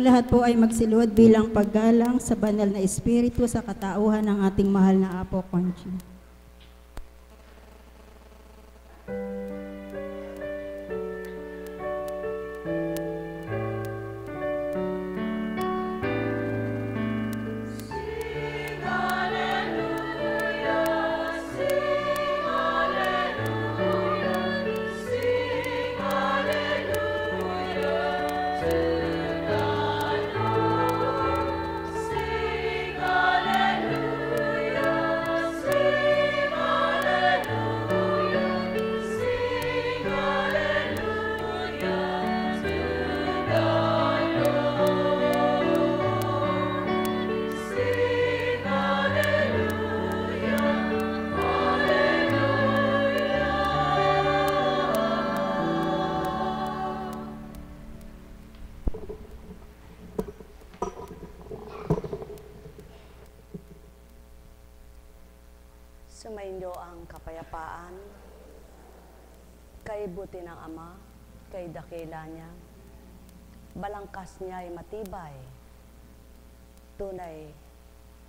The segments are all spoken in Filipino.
lahat po ay magsiluhod bilang paggalang sa banal na espiritu sa katauhan ng ating mahal na Apo Conching. Sumainyo ang kapayapaan, kay buti ng Ama, kay dakila niya, balangkas niya ay matibay, tunay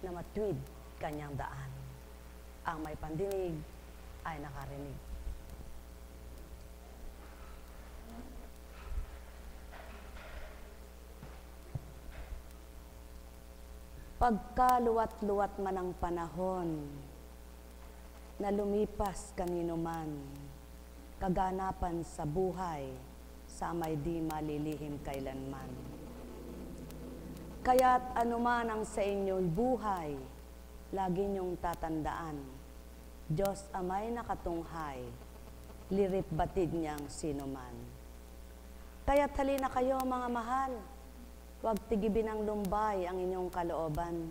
na matwid kanyang daan. Ang may pandinig ay nakarinig. Pagkaluwat-luwat man ang panahon, na lumipas kanino man, kaganapan sa buhay, sa may di malilihim kailanman. Kaya't anuman ang sa inyong buhay, lagi niyong tatandaan, Diyos Ama'y nakatunghay, lirip batid niyang sino man. Kaya't halina kayo mga mahal, huwag tigibin ng lumbay ang inyong kalooban.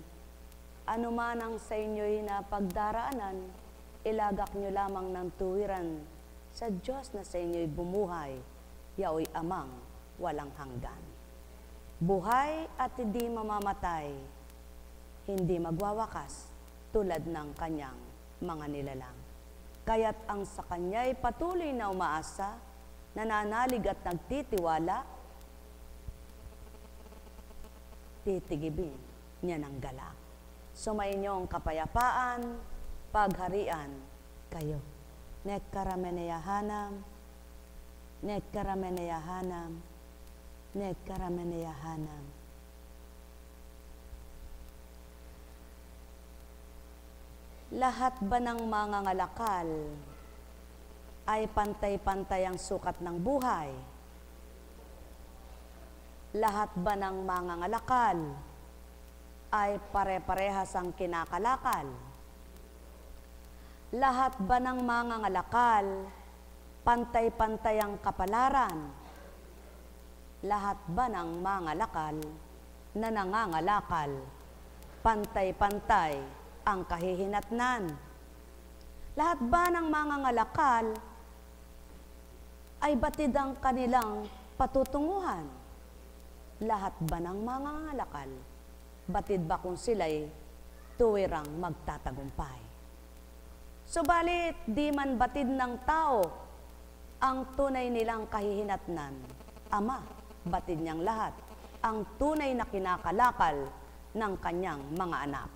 Anuman ang sa inyo'y napagdaraanan, ilagak nyo lamang ng tuwiran sa Diyos na sa inyo'y bumuhay, yaoy amang walang hanggan. Buhay at hindi mamamatay, hindi magwawakas tulad ng kanyang mga nilalang. Kaya't ang sa kanya'y patuloy na umaasa, nananalig at nagtitiwala, titigibin niya ng galak. Sumainyo ang kapayapaan, pagharian kayo. Nekkarameneyahanam, nekkarameneyahanam, nekkarameneyahanam. Lahat ba ng mga ngalakal ay pantay-pantay ang sukat ng buhay? Lahat ba ng mga ngalakal ay pare-parehas ang kinakalakal? Lahat ba ng mga ngalakal, pantay-pantay ang kapalaran? Lahat ba ng mga ngalakal na nangangalakal, pantay-pantay ang kahihinatnan? Lahat ba ng mga ngalakal ay batid ang kanilang patutunguhan? Lahat ba ng mga ngalakal, batid ba kung sila'y tuwirang magtatagumpay? Subalit, di man batid ng tao ang tunay nilang kahihinatnan. Ama, batid niyang lahat ang tunay na kinakalakal ng kanyang mga anak.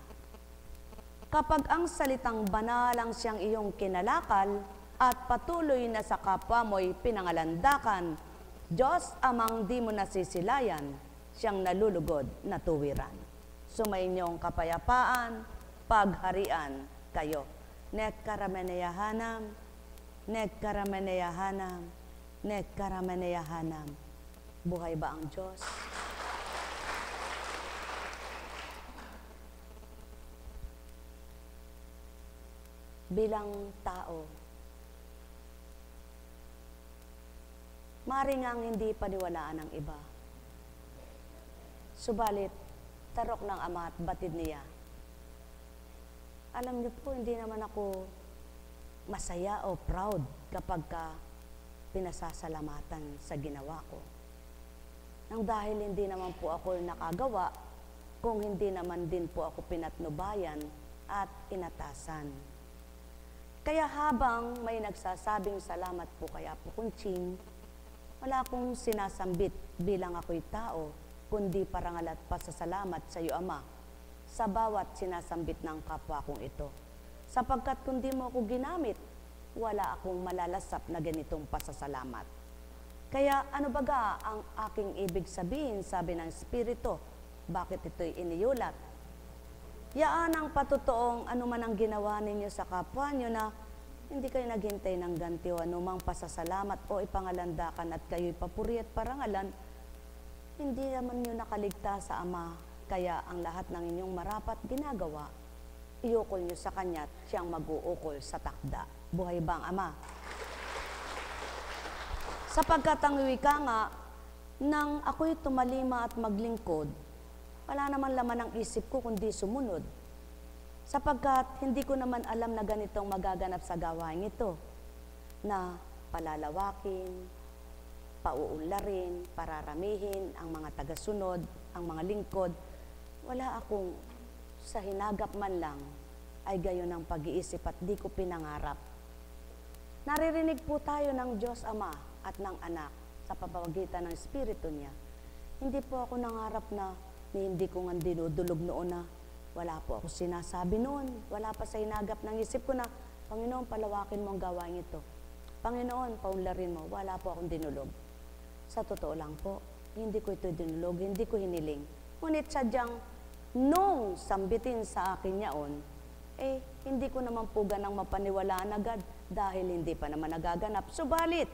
Kapag ang salitang banal ang siyang iyong kinalakal at patuloy na sa kapwa mo'y pinangalandakan, Diyos amang di mo nasisilayan, siyang nalulugod na tuwiran. Sumainyong kapayapaan, pagharian kayo. Nekkarameneyahanam, nekkarameneyahanam, nekkarameneyahanam. Buhay ba ang Diyos? Bilang tao, maaaring ang hindi paniwalaan ng iba. Subalit, tarok ng Ama at batid niya. Alam niyo po, hindi naman ako masaya o proud kapag pinasasalamatan sa ginawa ko. Nang dahil hindi naman po ako nakagawa, kung hindi naman din po ako pinatnubayan at inatasan. Kaya habang may nagsasabing salamat po kay Apo Conching, wala akong sinasambit bilang ako'y tao kundi parangal at pasasalamat sa iyo, Ama, sa bawat sinasambit ng kapwa kong ito. Sapagkat kung di mo ako ginamit, wala akong malalasap na ganitong pasasalamat. Kaya ano baga ang aking ibig sabihin, sabi ng Espiritu, bakit ito'y iniulat? Yaan ang patutoong anuman ang ginawa ninyo sa kapwa nyo na hindi kayo naghintay ng ganti o anumang pasasalamat o ipangalandakan at kayo'y papuri at parangalan, hindi naman nyo nakaligtas sa Ama, kaya ang lahat ng inyong marapat ginagawa, iukol nyo sa Kanya at siyang mag-uukol sa takda. Buhay ba ang Ama? Sapagkat ang wika nga, nang ako'y tumalima at maglingkod, wala naman laman ang isip ko kundi sumunod. Sapagkat hindi ko naman alam na ganitong magaganap sa gawain ito, na palalawakin, pauunlarin, pararamihin ang mga tagasunod, ang mga lingkod. Wala akong sa hinagap man lang ay gayon ang pag-iisip at di ko pinangarap. Naririnig po tayo ng Diyos Ama at ng Anak sa pamamagitan ng Espiritu niya. Hindi po ako nangarap na hindi ko nga dinudulog noon na wala po ako sinasabi noon. Wala pa sa hinagap ng isip ko na, Panginoon, palawakin mo ang gawain ito. Panginoon, paunlarin mo. Wala po akong dinulog. Sa totoo lang po, hindi ko ito dinulog, hindi ko hiniling. Ngunit sadyang nung sambitin sa akin yaon, hindi ko naman po ganang mapaniwalaan agad dahil hindi pa naman nagaganap. Subalit,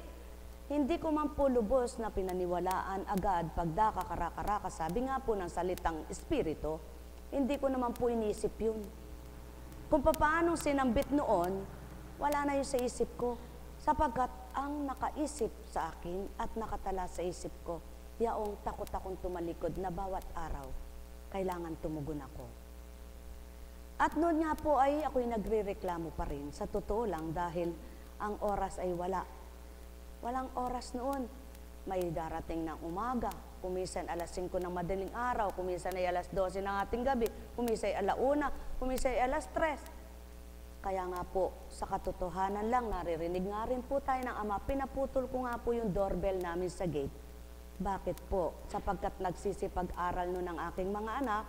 hindi ko man po lubos na pinaniwalaan agad pagdakakaraka-raka, sabi nga po ng salitang Espiritu, hindi ko naman po inisip yun. Kung paano sinambit noon, wala na yun sa isip ko, sapagkat ang nakaisip sa akin at nakatala sa isip ko, yaong takot akong tumalikod na bawat araw, kailangan tumugon ako. At noon nga po ay ako'y nagre-reklamo pa rin, sa totoo lang dahil ang oras ay wala. Walang oras noon. May darating ng umaga, kumisan alas 5 ng madaling araw, kumisan ay alas 12 ng ating gabi, kumisan ay alauna, kumisan ay alas 3. Kaya nga po, sa katotohanan lang, naririnig nga rin po tayo ng Ama, pinaputol ko nga po yung doorbell namin sa gate. Bakit po? Sapagkat nagsisipag-aral noon ng aking mga anak,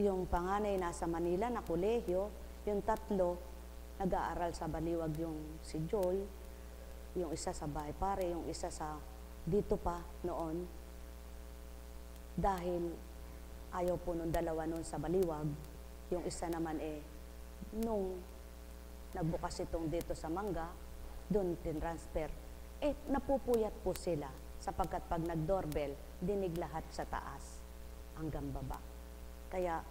yung panganay nasa Manila na kolehiyo, yung tatlo, nag-aaral sa Baliwag yung si Joy, yung isa sa Bahay Pare, yung isa sa dito pa noon. Dahil ayaw po nung dalawa noon sa Baliwag, yung isa naman nung nagbukas itong dito sa Mangga, doon tinransfer. Napupuyat po sila sapagkat pag nag-doorbell, dinig lahat sa taas hanggang baba. Kaya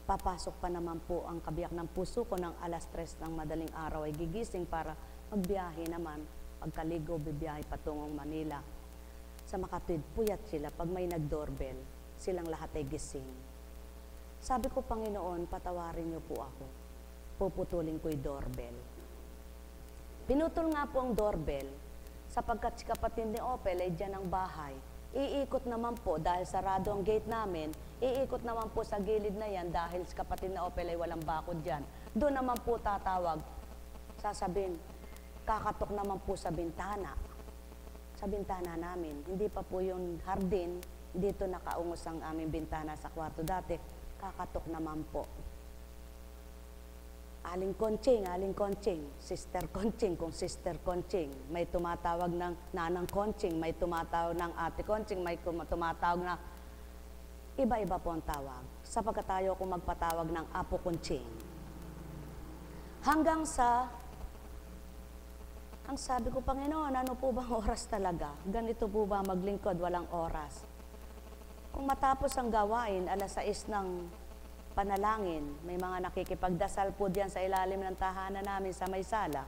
papasok pa naman po ang kabiyak ng puso ko ng alas 3 ng madaling araw ay gigising para magbiyahe naman. Pagkaligo, bibiyahe patungong Manila. Sa Makatwid, puyat sila. Pag may nag-doorbell, silang lahat ay gising. Sabi ko, Panginoon, patawarin niyo po ako. Puputulin ko yung doorbell. Pinutol nga po ang doorbell sapagkat si kapatid ni Opel ay dyan ang bahay. Iikot naman po dahil sarado ang gate namin, iikot naman po sa gilid na yan dahil si kapatid na Opel ay walang bakod dyan. Doon naman po tatawag, sasabihin, kakatok naman po sa bintana. Sa bintana namin. Hindi pa po yung hardin, dito nakaungos ang aming bintana sa kwarto dati. Kakatok naman po. Aling Konching, Sister Konching, kung Sister Konching. May tumatawag ng Nanang Konching, may tumatawag ng Ate Konching, may tumatawag na iba-iba po ang tawag. Sapagkat tayo kung magpatawag ng Apo Konching. Hanggang sa, ang sabi ko, Panginoon, ano po bang oras talaga? Ganito po ba maglingkod, walang oras? Kung matapos ang gawain, alas 6 ng panalangin, may mga nakikipagdasal po diyan sa ilalim ng tahanan namin sa may sala.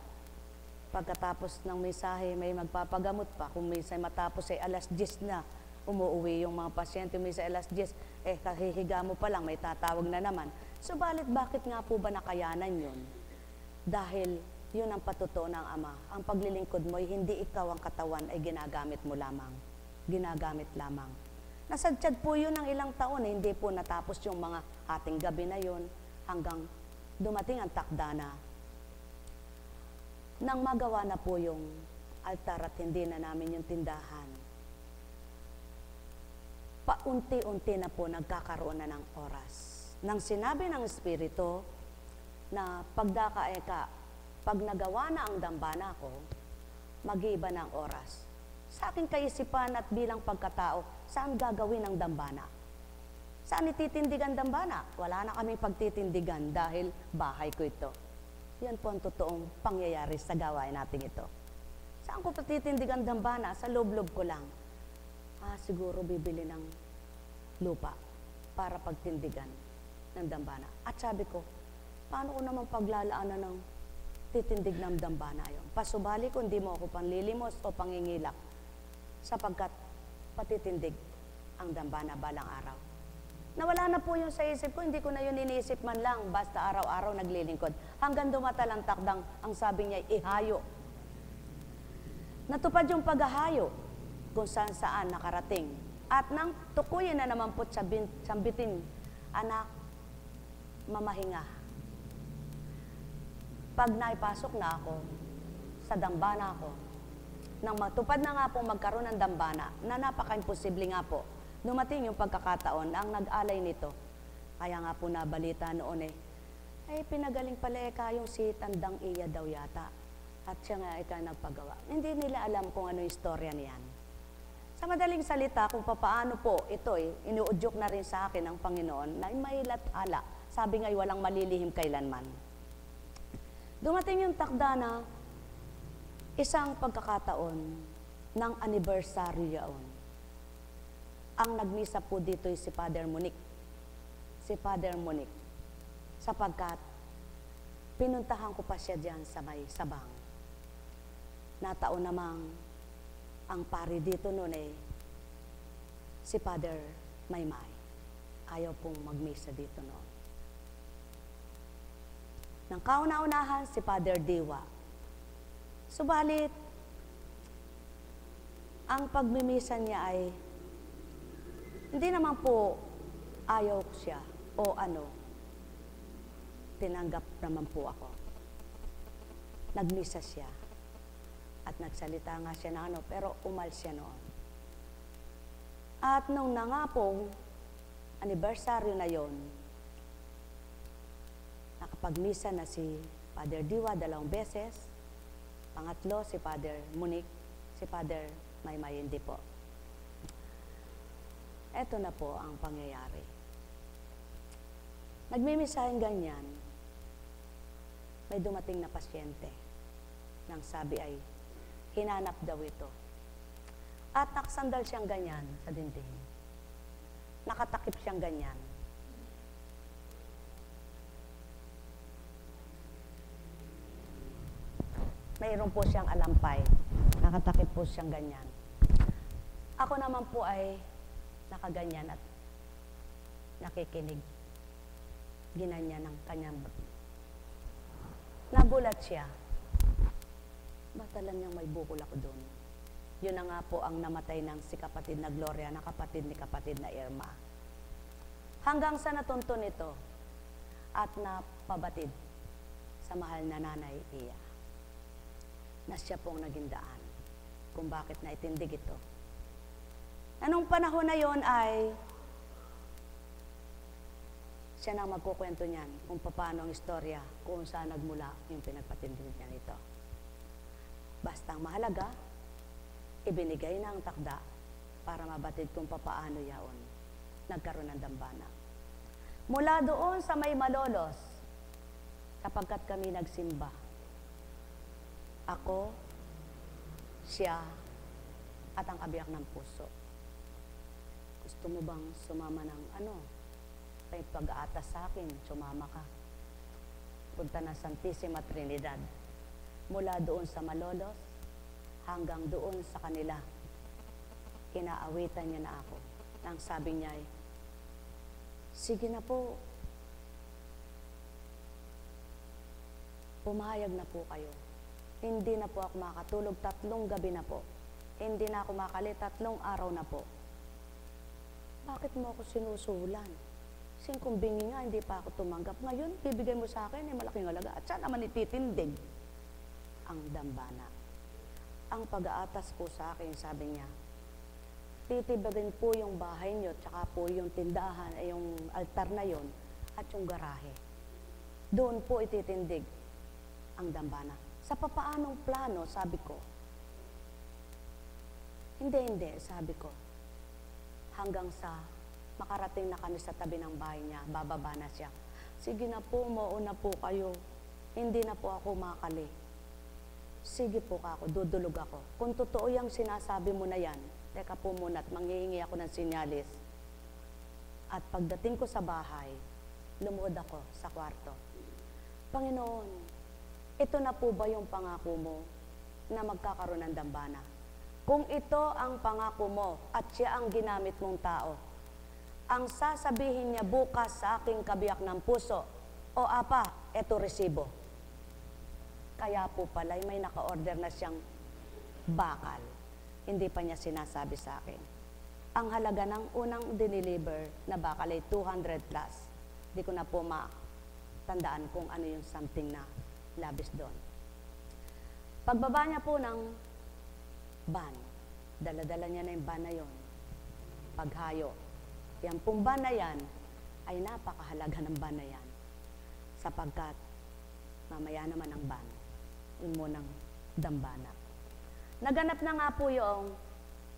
Pagkatapos ng mensahe, may magpapagamot pa. Kung minsan matapos ay alas 10 na, umuwi yung mga pasyente, minsan alas 10, kahihiga mo pa lang, may tatawag na naman. Subalit, bakit nga po ba nakayanan yun? Dahil yun ang patutuo ng Ama. Ang paglilingkod mo ay hindi ikaw ang katawan ay ginagamit mo lamang. Ginagamit lamang. Nasadsyad po yun ng ilang taon, hindi po natapos yung mga ating gabi na yun hanggang dumating ang takda na. Nang magawa na po yung altar at hindi na namin yung tindahan. paunti-unti na po nagkakaroon na ng oras. Nang sinabi ng Espiritu na pagdaka-eka, pag nagawa na ang dambana ko, mag-iiba ng oras. Sa aking kaisipan at bilang pagkatao, saan gagawin ang dambana? Saan ititindigan dambana? Wala na kaming pagtitindigan dahil bahay ko ito. Yan po ang totoong pangyayari sa gawain natin ito. Saan ko patitindigan dambana? Sa loob-loob ko lang. Siguro bibili ng lupa para pagtindigan ng dambana. At sabi ko, paano ko naman paglalaanan ng titindig ng dambana yun? Pasubali ko, hindi mo ako panlilimos o pangingilak sapagkat patitindig ang dambana balang araw. Nawala na po yun sa isip ko, hindi ko na yun iniisip man lang, basta araw-araw naglilingkod. Hanggang dumatal ang takdang, ang sabi niya, ihayo. Natupad yung paghahayo kung saan nakarating. At nang tukuyin na naman po sambitin, anak, mamahinga. Pag naipasok na ako sa dambana ko, nang matupad na nga po magkaroon ng dambana, na napaka-imposible nga po, dumating yung pagkakataon na ang nag-alay nito. Kaya nga po nabalita noon ay pinagaling pala yung si Tandang Iya daw yata. At siya nga nagpagawa. Hindi nila alam kung ano yung istorya niyan. Sa madaling salita, kung paano po ito inuudyok na rin sa akin ng Panginoon na may lathala. Sabi nga walang malilihim kailanman. Dumating yung takda na isang pagkakataon ng anibersaryo yaon. Ang nagmisa po dito si Father Monique. Si Father Monique. Sapagkat pinuntahan ko pa siya diyan sa may Sabang. Nataon namang ang pari dito noon si Father Maymay. Ayaw pong magmisa dito noon. Nang kauna-unahan si Father Diwa. Subalit, ang pagmimisa niya ay hindi naman po ayaw siya o tinanggap naman po ako. Nagmisa siya. At nagsalita nga siya na pero umalis siya noon. At nung na nga pong anibersaryo na yon, nakapagmisa na si Father Diwa 2 beses, pangatlo si Father Monique, si Father Maymay hindi po. Eto na po ang pangyayari. Nagmimisahing ganyan, may dumating na pasyente nang sabi ay hinanap daw ito. At nakasandal siyang ganyan sa dingding. Nakatakip siyang ganyan. Mayroon po siyang alampay. Nakatakip po siyang ganyan. Ako naman po ay nakaganyan at nakikinig. Ginanyan ng kanyang. Nabulat siya. Ba't alam niyang may bukol ako doon? Yun na nga po ang namatay ng si kapatid na Gloria, na kapatid ni kapatid na Irma. Hanggang sa natunto nito at napabatid sa mahal na nanay Iya, na siya pong naging daan kung bakit naitindig ito. Anong panahon na yon ay siya nang magkukwento niyan kung paano ang istorya, kung saan nagmula yung pinagpatindig niya nito. Basta ang mahalaga, ibinigay na ang takda para mabatid kung papaano yaon nagkaroon ng dambana. Mula doon sa may Malolos, sapagkat kami nagsimba, ako, siya, at ang kabiyak ng puso. Gusto mo bang sumama ng may pag-aatas sa akin, sumama ka. Punta na Santissima Trinidad. Mula doon sa Malolos, hanggang doon sa kanila, kinaawitan niya na ako. Nang sabi niya ay, sige na po, pumayag na po kayo. Hindi na po ako makatulog, 3 gabi na po. Hindi na ako makali, 3 araw na po. Bakit mo ako sinusulan? Kung bingi nga, hindi pa ako tumanggap. Ngayon, bibigay mo sa akin, malaking halaga. At saan naman ititindig ang dambana? Ang pag-aatas po sa akin, sabi niya, titibagin po yung bahay nyo, tsaka po yung tindahan, yung altar na yon at yung garahe. Doon po ititindig ang dambana. Sa papaanong plano, sabi ko, hindi, sabi ko, hanggang sa makarating na kami sa tabi ng bahay niya, bababa na siya. Sige na po, mauna po kayo. Hindi na po ako makali. Sige po ako, dudulog ako. Kung totoo yung sinasabi mo na yan, teka po muna at manghihingi ako ng sinyalis. At pagdating ko sa bahay, lumuhod ako sa kwarto. Panginoon, ito na po ba yung pangako mo na magkakaroon ng dambana? Kung ito ang pangako mo at siya ang ginamit mong tao, ang sasabihin niya bukas sa aking kabiyak ng puso, o apa, eto resibo. Kaya po pala may naka-order na siyang bakal. Hindi pa niya sinasabi sa akin. Ang halaga ng unang diniliver na bakal ay 200 plus. Di ko na po matandaan kung ano yung something na labis doon. Pagbaba niya po ng van, dala-dala niya na yung van na yun. Paghayo. Yan pong van na yan ay napakahalaga ng van na yan. Sapagkat mamaya naman ang van, yun mo ng dambana. Naganap na nga po yung,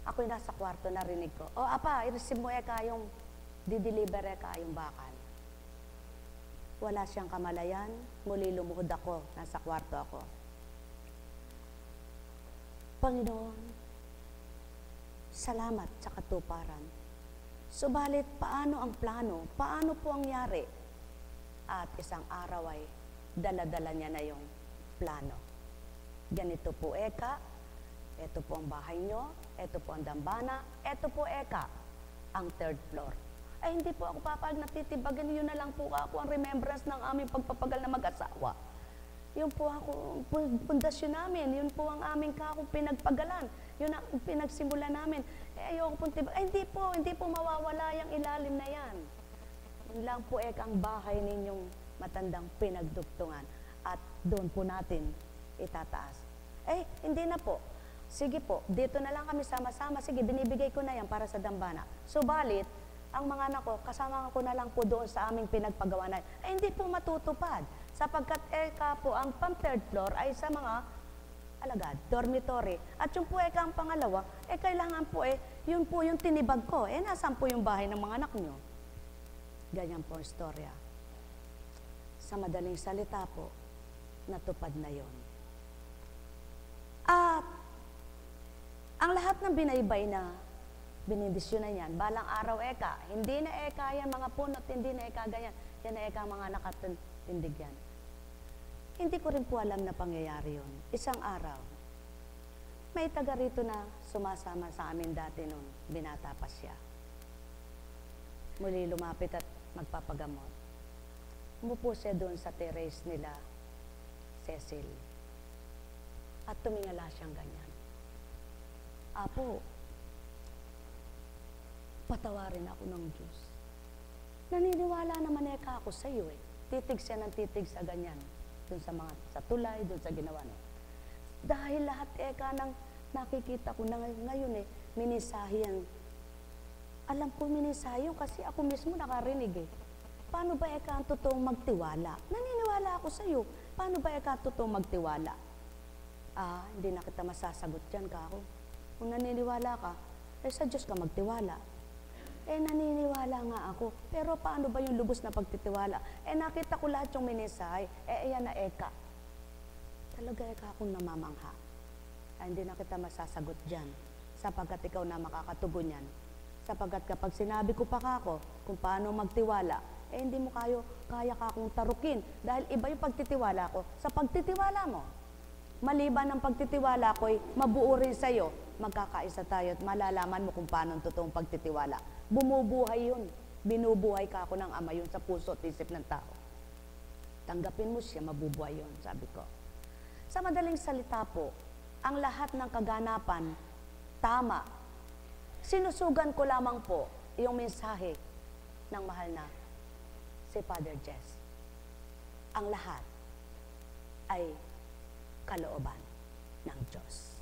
ako'y nasa kwarto, narinig ko, o apa, i-receive mo eka yung, dideliver eka yung bakal. Wala siyang kamalayan, muli lumuhod ako, nasa kwarto ako. Panginoon, salamat sa katuparan. Subalit, paano ang plano? Paano po ang yari? At isang araw ay dala-dala niya na yung plano. Ganito po eka, ito po ang bahay nyo, ito po ang dambana, ito po eka, ang third floor. Ay hindi po ako papag natitibagan, yun na lang po ako ang remembrance ng aming pagpapagal na mag-asawa. Yun po ako, pundasyon namin, yun po ang aming kakong pinagpagalan, yun ang pinagsimula namin. Ayoko pong tibag, hindi po mawawala yung ilalim na yan. Yun lang po ang bahay ninyong matandang pinagdugtungan at doon po natin itataas. Hindi na po. Sige po, dito na lang kami sama-sama. Sige, binibigay ko na yan para sa dambana. Subalit, ang mga anak ko, kasama ko na lang po doon sa aming pinagpagawa na, hindi po matutupad. Sapagkat po, ang pang third floor ay sa mga alagad, dormitory. At yung po ang pangalawa, kailangan po yun po yung tinibag ko. Nasaan po yung bahay ng mga anak nyo? Ganyan po ang istorya. Sa madaling salita po, natupad na yon. At ang lahat ng binaybay na binindisyonan yan, balang araw hindi na yan mga punot, hindi na ganyan, yan na mga nakatindig yan. Hindi ko rin po alam na pangyayari yun. Isang araw, may taga rito na sumasama sa amin dati noon, binata pa siya. Muli lumapit at magpapagamot. Umupo siya doon sa terrace nila, Cecil. At tumingala siyang ganyan. Apo, patawarin ako ng Diyos. Naniniwala naman ako sa iyo Titig siya ng titig sa ganyan. Doon sa tulay, doon sa ginawa niya. Dahil lahat ng nakikita ko na ngayon minisahe yan. Alam ko minisahe yun kasi ako mismo nakarinig Paano ba ang totoong magtiwala? Naniniwala ako sa iyo. Paano ba ang totoong magtiwala? Hindi na kita masasagot dyan kako. Kung naniniwala ka, sa Diyos ka magtiwala. Naniniwala nga ako. Pero paano ba yung lubos na pagtitiwala? Nakita ko lahat yung minisahe. Ayan na Talaga akong namamangha. Hindi na kita masasagot dyan. Sapagkat ikaw na makakatugon yan. Sapagkat kapag sinabi ko pa kako kung paano magtiwala, hindi mo kaya kakong tarukin. Dahil iba yung pagtitiwala ko sa pagtitiwala mo. Maliban ng pagtitiwala ko'y mabuo rin sa'yo, magkakaisa tayo at malalaman mo kung paano ang totoong pagtitiwala. Bumubuhay yun. Binubuhay ka ako ng Ama yun sa puso at isip ng tao. Tanggapin mo siya, mabubuhay yun, sabi ko. Sa madaling salita po, ang lahat ng kaganapan, tama. Sinusugan ko lamang po yung mensahe ng mahal na si Father Jess. Ang lahat ay kalooban ng Diyos.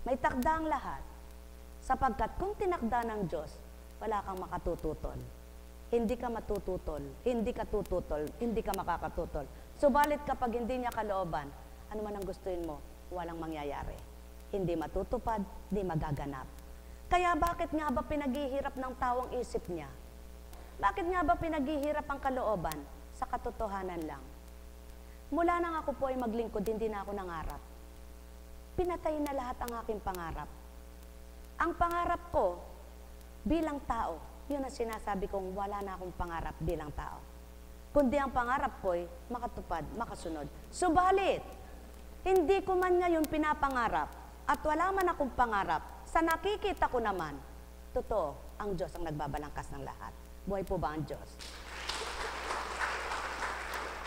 May takda ang lahat Sapagkat kung tinakda ng Diyos, wala kang makatututol. Hindi ka matututol, hindi ka tututol, hindi ka makakatutol. Subalit kapag hindi niya kalooban, ano man ang gustuin mo, walang mangyayari. Hindi matutupad, hindi magaganap. Kaya bakit nga ba pinaghihirap ng tao ang isip niya? Bakit nga ba pinaghihirap ang kalooban? Sa katotohanan lang. Mula nang ako po ay maglingkod, hindi na ako nangarap. Pinatay na lahat ang aking pangarap. Ang pangarap ko bilang tao, yun ang sinasabi kong wala na akong pangarap bilang tao. Kundi ang pangarap ko ay makatupad, makasunod. Subalit, hindi ko man ngayon pinapangarap at wala man akong pangarap, sa nakikita ko naman, totoo, ang Diyos ang nagbabalangkas ng lahat. Buhay po ba ang Diyos?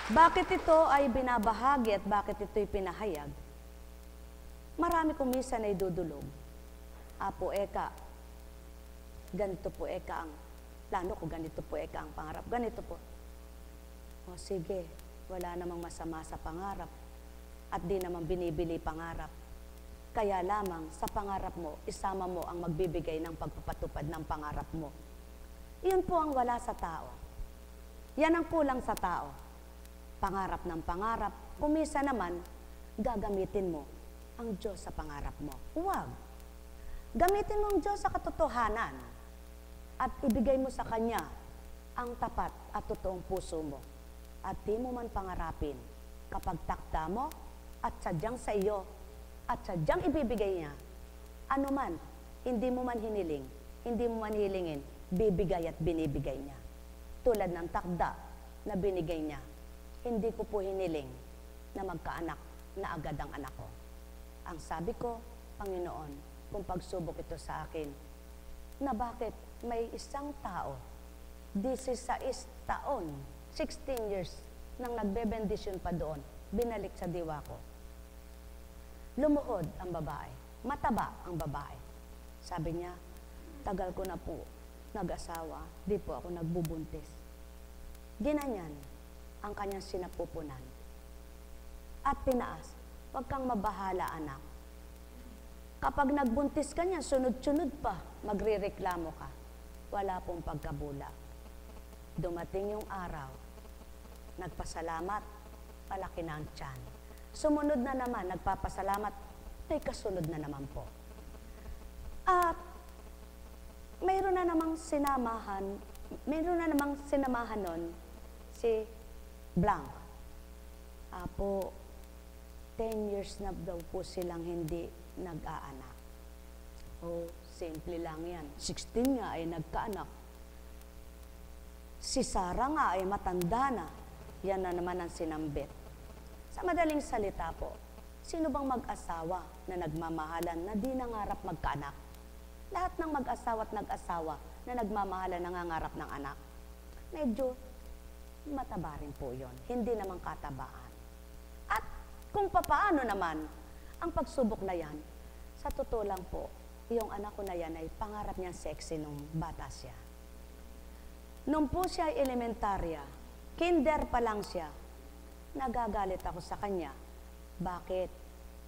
Bakit ito ay binabahagi at bakit ito'y pinahayag? Marami kong minsan ay dudulog. Apo, eka, ganito po eka ang, plano ko ganito po eka ang pangarap, ganito po. O sige, wala namang masama sa pangarap at di namang binibili pangarap. Kaya lamang sa pangarap mo, isama mo ang magbibigay ng pagpapatupad ng pangarap mo. Iyon po ang wala sa tao. Yan ang kulang sa tao. Pangarap ng pangarap, kumisa naman, gagamitin mo ang Diyos sa pangarap mo. Huwag. Gamitin mo ang Diyos sa katotohanan at ibigay mo sa Kanya ang tapat at totoong puso mo. At di mo man pangarapin kapag takda mo at sadyang sa iyo at sadyang ibibigay niya, ano man, hindi mo man hiniling, hindi mo man hilingin, bibigay at binibigay niya. Tulad ng takda na binigay niya, hindi ko po hiniling na magkaanak na agad ang anak ko. Ang sabi ko, Panginoon, kung pagsubok ito sa akin, na bakit may isang tao, 16 taon, 16 years, nang nagbebendisyon pa doon, binalik sa diwa ko. Lumuhod ang babae, mataba ang babae. Sabi niya, tagal ko na po nag-asawa, di po ako nagbubuntis. Ginanyan ang kanyang sinapupunan. At tinaas, huwag kang mabahala anak. Kapag nagbuntis ka niya, sunod-sunod pa, magrereklamo ka. Wala pong pagkabula. Dumating yung araw, nagpasalamat, palaki na ang tiyan. Sumunod na naman, nagpapasalamat, may kasunod na naman po. At mayroon na namang sinamahan nun, si Blanc. Apo, 10 years na daw po silang hindi nag-aanak. Oh, simple lang yan. 16 nga ay nagkaanak. Si Sarah nga ay matanda na. Yan na naman ang sinambit. Sa madaling salita po, sino bang mag-asawa na nagmamahalan na di nangarap magkaanak? Lahat ng mag-asawa at nag-asawa na nagmamahalan nangangarap ng anak, medyo mataba rin po yun. Hindi naman katabaan. At kung papaano naman ang pagsubok na yan, sa totoo lang po, yung anak ko na yan ay pangarap niyang sexy nung bata siya. Nung po siya ay elementarya, kinder pa lang siya, nagagalit ako sa kanya. Bakit?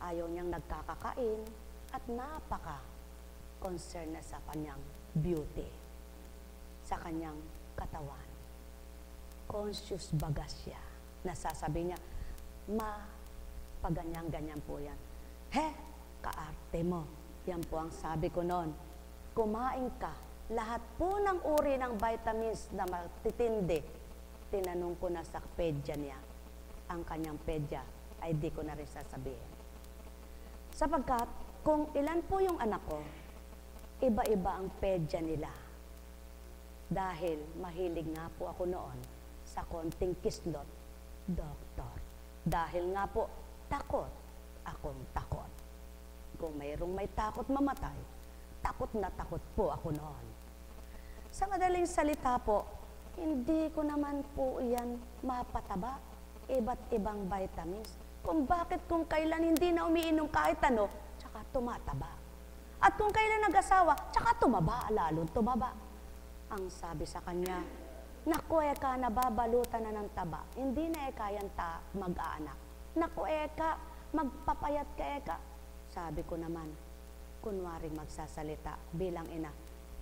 Ayaw niyang nagkakakain at napaka-concern na sa kanyang beauty, sa kanyang katawan. Conscious baga siya. Nasasabi niya, paganyan-ganyan po yan. He, kaarte mo. Yan po ang sabi ko noon. Kumain ka. Lahat po ng uri ng vitamins na matitindi, tinanong ko na sa pedya niya. Ang kanyang pedya ay di ko na rin sasabihin. Sapagkat, kung ilan po yung anak ko, iba-iba ang pedya nila. Dahil mahilig nga po ako noon sa konting kislot, doktor. Dahil nga po, takot, akong takot. Kung mayroong may takot mamatay, takot na takot po ako noon. Sa madaling salita po, hindi ko naman po yan mapataba. Iba't ibang vitamins. Kung bakit kung kailan hindi na umiinom kahit ano, tsaka tumataba. At kung kailan nag-asawa, tsaka tumaba, lalong tumaba. Ang sabi sa kanya, naku eka, nababalutan na ng taba. Hindi na eka yan mag-aanak. Naku eka, magpapayat ka eka. Sabi ko naman, kunwaring magsasalita bilang ina.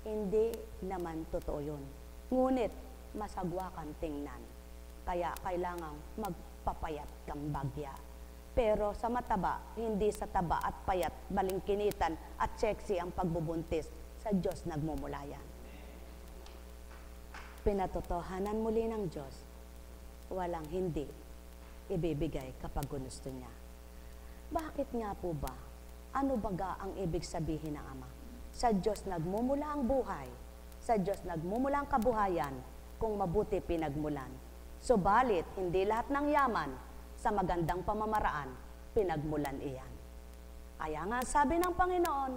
Hindi naman totoo yun. Ngunit, masagwa kang tingnan. Kaya kailangang magpapayat kang bagya. Pero sa mataba, hindi sa taba at payat, balingkinitan at sexy ang pagbubuntis. Sa Diyos nagmumula yan. Pinatotohanan muli ng Diyos, walang hindi ibibigay kapag gusto niya. Bakit nga po ba? Ano baga ang ibig sabihin ng Ama? Sa Diyos nagmumula ang buhay. Sa Diyos nagmumula ang kabuhayan kung mabuti pinagmulan. Subalit, hindi lahat ng yaman sa magandang pamamaraan pinagmulan iyan. Kaya nga sabi ng Panginoon,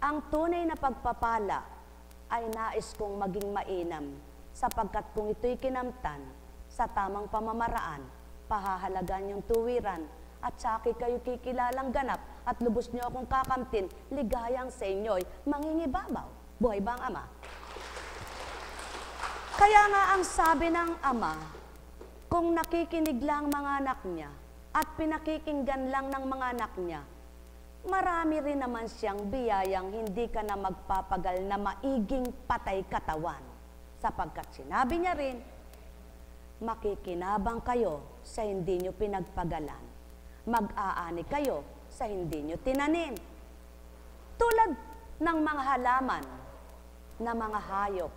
ang tunay na pagpapala ay nais kong maging mainam sapagkat kung ito'y kinamtan sa tamang pamamaraan, pahahalagan yung tuwiran at saki kayo kikilalang ganap at lubos niyo akong kakamtin, ligayang sa inyo'y mangingibabaw. Buhay ba ang Ama? Kaya nga ang sabi ng Ama, kung nakikinig lang mga anak niya at pinakikinggan lang ng mga anak niya, marami rin naman siyang biyayang hindi ka na magpapagal na maiging patay katawan. Sapagkat sinabi niya rin, makikinabang kayo sa hindi nyo pinagpagalan. Mag-aani kayo sa hindi nyo tinanim. Tulad ng mga halaman na mga hayop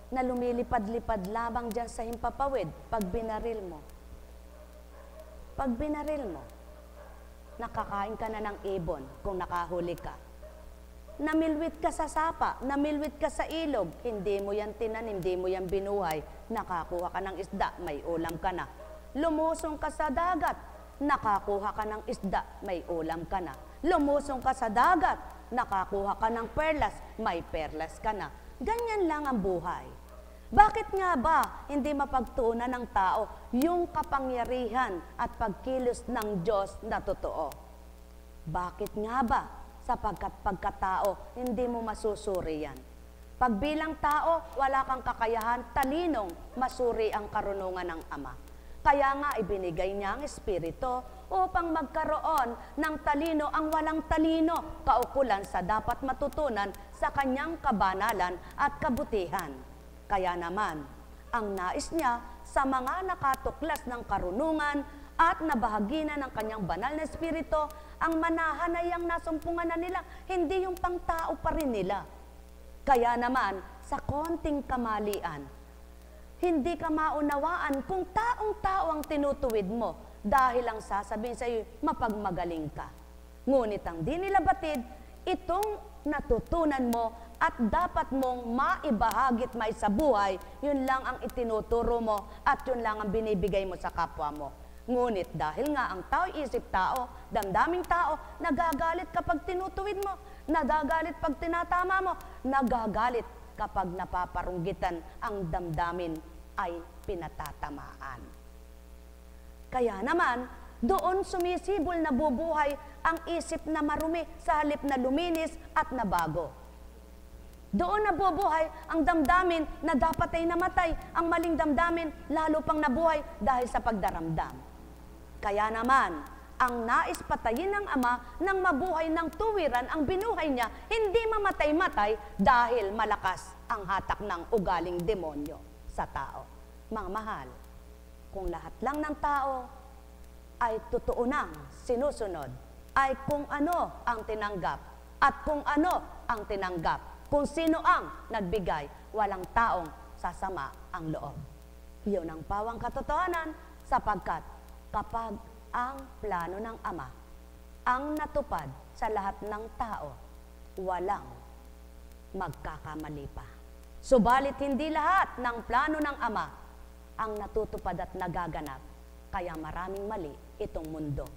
na lumilipad-lipad lamang dyan sa himpapawid pag binaril mo. Pag binaril mo, nakakain ka na ng ibon kung nakahuli ka. Namilwit ka sa sapa, namilwit ka sa ilog, hindi mo yan tinanim, hindi mo yan binuhay, nakakuha ka ng isda, may ulam ka na. Lumusong ka sa dagat, nakakuha ka ng isda, may ulam ka na. Lumusong ka sa dagat, nakakuha ka ng perlas, may perlas ka na. Ganyan lang ang buhay. Bakit nga ba hindi mapagtuunan ng tao yung kapangyarihan at pagkilos ng Diyos na totoo? Bakit nga ba? Sapagkat pagkatao, hindi mo masusuri yan. Pag bilang tao, wala kang kakayahan, talinong masuri ang karunungan ng Ama. Kaya nga ibinigay niya ang Espiritu upang magkaroon ng talino ang walang talino, kaukulan sa dapat matutunan sa kanyang kabanalan at kabutihan. Kaya naman, ang nais niya sa mga nakatuklas ng karunungan at nabahagi na ng kanyang banal na Espiritu, ang manahan ay ang nasumpungan na nila, hindi yung pangtao pa rin nila. Kaya naman, sa konting kamalian, hindi ka maunawaan kung taong-tao ang tinutuwid mo dahil ang sasabihin sa iyo, mapagmagaling ka. Ngunit ang di nila batid, itong natutunan mo at dapat mong maibahagit maisabuhay, yun lang ang itinuturo mo at yun lang ang binibigay mo sa kapwa mo. Ngunit dahil nga ang tao isip tao, damdaming tao, nagagalit kapag tinutuwid mo, nagagalit pag tinatama mo, nagagalit kapag napaparunggitan ang damdamin ay pinatatamaan. Kaya naman, doon sumisibol na bubuhay ang isip na marumi sa halip na luminis at nabago. Doon nabubuhay ang damdamin na dapat ay namatay, ang maling damdamin lalo pang nabuhay dahil sa pagdaramdam. Kaya naman, ang nais patayin ng Ama nang mabuhay ng tuwiran ang binuhay niya, hindi mamatay-matay dahil malakas ang hatak ng ugaling demonyo sa tao. Mga mahal, kung lahat lang ng tao ay totoo nang sinusunod, ay kung ano ang tinanggap at kung ano ang tinanggap, kung sino ang nagbigay, walang taong sasama ang loob. Iyon ang pawang katotohanan sapagkat kapag ang plano ng Ama ang natupad sa lahat ng tao, walang magkakamali pa. Subalit hindi lahat ng plano ng Ama ang natutupad at nagaganap, kaya maraming mali itong mundo.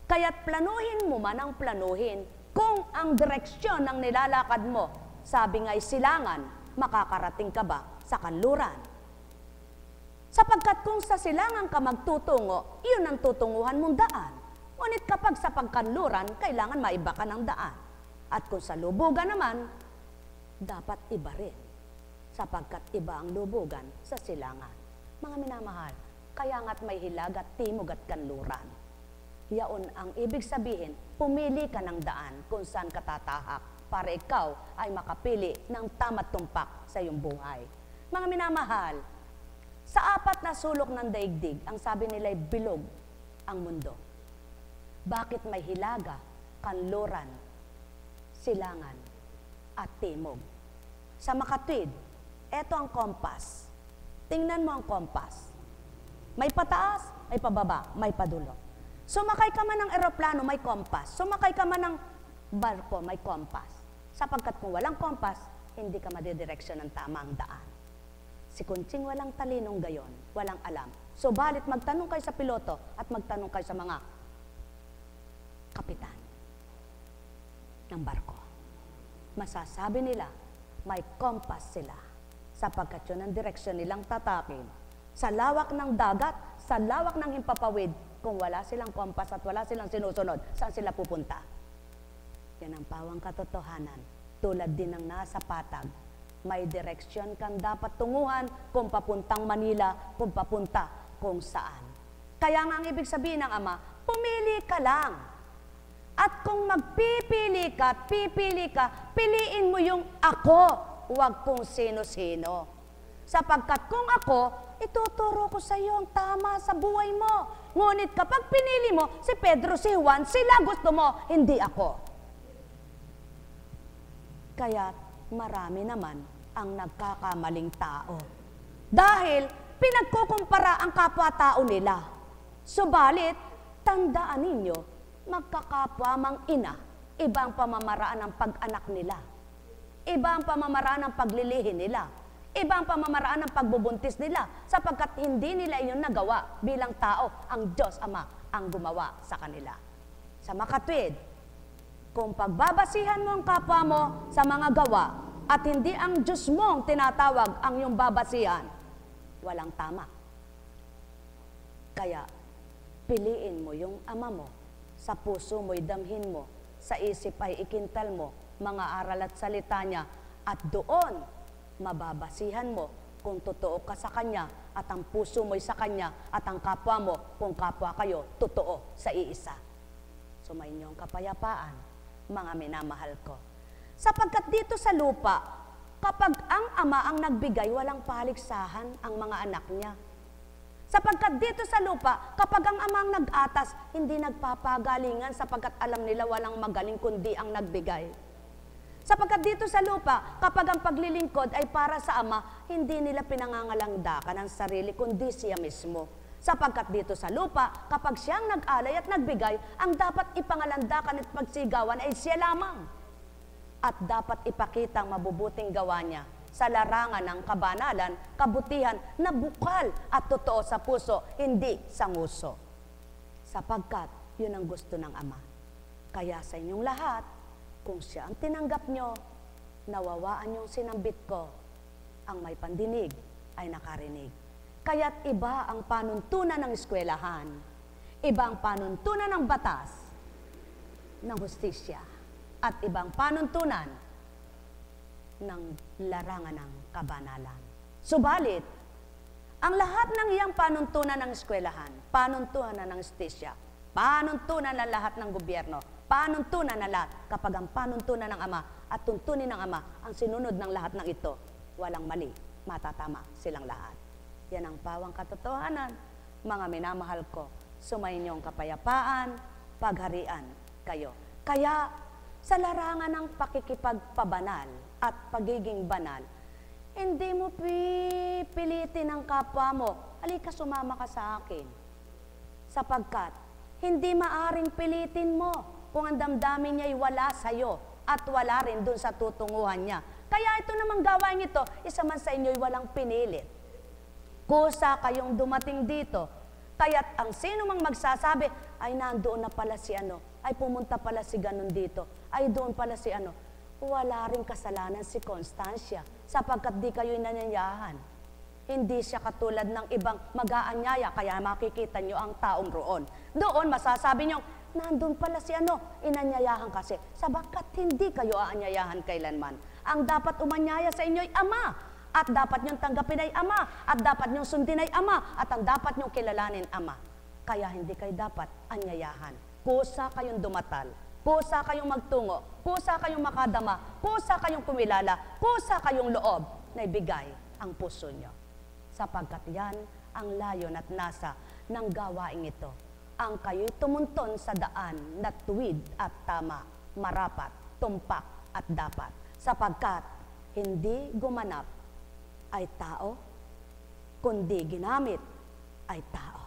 Kaya't planuhin mo man ang planuhin, kung ang direksyon ng nilalakad mo, sabi nga'y silangan, makakarating ka ba sa kanluran? Sapagkat kung sa silangan ka magtutungo, iyon ang tutunguhan mong daan. Ngunit kapag sa pagkanluran, kailangan maiba ka ng daan. At kung sa lubugan naman, dapat iba rin. Sapagkat iba ang lubugan sa silangan. Mga minamahal, kaya nga't may hilag at timog at kanluran. Yaon ang ibig sabihin, pumili ka ng daan kung saan ka tatahak para ikaw ay makapili ng tama't tumpak sa iyong buhay. Mga minamahal, sa apat na sulok ng daigdig, ang sabi nila ay bilog ang mundo. Bakit may hilaga, kanluran, silangan, at timog? Sa makatwid, eto ang kompas. Tingnan mo ang kompas. May pataas, may pababa, may padulo. Sumakay ka man ng eroplano, may kompas. Sumakay ka man ng barko, may kompas. Sapagkat kung walang kompas, hindi ka madidireksyon ng tamang daan. Si Kunching walang talinong gayon, walang alam. Subalit magtanong kayo sa piloto at magtanong kayo sa mga kapitan ng barko. Masasabi nila, may kompas sila. Sapagkat yun ang direksyon nilang tatakin. Sa lawak ng dagat, sa lawak ng himpapawid, kung wala silang kompas at wala silang sinusunod, saan sila pupunta? Yan ang pawang katotohanan. Tulad din ng nasa patag, may direksyon kang dapat tunguhan kung papuntang Manila, kung papunta kung saan. Kaya nga ang ibig sabihin ng Ama, pumili ka lang. At kung magpipili ka at pipili ka, piliin mo yung ako, huwag kung sino-sino. Sapagkat kung ako, ituturo ko sa iyo ang tama sa buhay mo. Ngunit kapag pinili mo si Pedro, si Juan, sila gusto mo, hindi ako. Kaya marami naman ang nagkakamaling tao. Dahil pinagkukumpara ang kapwa-tao nila. Subalit, tandaan ninyo, magkakapwa mang ina, iba ang pamamaraan ng pag-anak nila. Iba ang pamamaraan ng paglilihi nila. Iba ang pamamaraan ng pagbubuntis nila sapagkat hindi nila iyon nagawa bilang tao. Ang Diyos Ama ang gumawa sa kanila. Sa makatwid, kung pagbabasihan mo ang kapwa mo sa mga gawa at hindi ang Diyos mo ang tinatawag ang iyong babasihan, walang tama. Kaya, piliin mo yung Ama mo, sa puso mo'y damhin mo, sa isip ay ikintal mo, mga aral at salita niya, at doon, mababasihan mo kung totoo ka sa Kanya at ang puso mo'y sa Kanya at ang kapwa mo kung kapwa kayo totoo sa iisa. Sumayin niyo ang kapayapaan, mga minamahal ko. Sapagkat dito sa lupa, kapag ang Ama ang nagbigay, walang paligsahan ang mga anak niya. Sapagkat dito sa lupa, kapag ang Ama ang nag-atas, hindi nagpapagalingan sapagkat alam nila walang magaling kundi ang nagbigay. Sapagkat dito sa lupa, kapag ang paglilingkod ay para sa Ama, hindi nila pinangangalangdakan ang sarili, kundi siya mismo. Sapagkat dito sa lupa, kapag siyang nag-alay at nagbigay, ang dapat ipangalandakan at pagsigawan ay siya lamang. At dapat ipakita ang mabubuting gawa niya sa larangan ng kabanalan, kabutihan na bukal at totoo sa puso, hindi sa nguso. Sapagkat yun ang gusto ng Ama. Kaya sa inyong lahat, kung siya ang tinanggap nyo, nawawaan yung sinambit ko, ang may pandinig ay nakarinig. Kaya't iba ang panuntunan ng eskwelahan, iba ang panuntunan ng batas, ng hustisya, at ibang panuntunan ng larangan ng kabanalan. Subalit, ang lahat ng iyang panuntunan ng eskwelahan, panuntunan ng hustisya, panuntunan ng lahat ng gobyerno, panuntunan na lahat, kapag ang panuntunan ng Ama at tuntunin ng Ama ang sinunod ng lahat ng ito, walang mali, matatama silang lahat. Yan ang pawang katotohanan, mga minamahal ko, sumayin niyong kapayapaan, pagharian kayo. Kaya, sa larangan ng pakikipagpabanal at pagiging banal, hindi mo pipilitin ang kapwa mo, halika sumama ka sa akin. Sapagkat, hindi maaring pilitin mo kung ang damdamin niya ay wala sa'yo at wala rin dun sa tutunguhan niya. Kaya ito namang gawain ito, isa man sa inyo'y walang pinilit. Kusa kayong dumating dito. Kaya't ang sino mang magsasabi, ay nandoon na pala si ano, ay pumunta pala si ganun dito, ay doon pala si ano. Wala rin kasalanan si Constancia sapagkat di kayo inanyayahan. Hindi siya katulad ng ibang mag-aanyaya, kaya makikita nyo ang taong roon. Doon masasabi nyo, nandun pala si ano, inanyayahan kasi. Sabagkat hindi kayo aanyayahan kailanman. Ang dapat umanyaya sa inyo ay Ama. At dapat nyong tanggapin ay Ama. At dapat nyong sundin ay Ama. At ang dapat nyong kilalanin Ama. Kaya hindi kayo dapat anyayahan kusa kayong dumatal, kusa kayong magtungo, kusa kayong makadama, kusa kayong kumilala, kusa kayong loob na ibigay ang puso nyo. Sapagkat yan ang layon at nasa ng gawaing ito. Ang kayo'y tumunton sa daan na tuwid at tama, marapat, tumpak at dapat. Sapagkat hindi gumanap ay tao, kundi ginamit ay tao.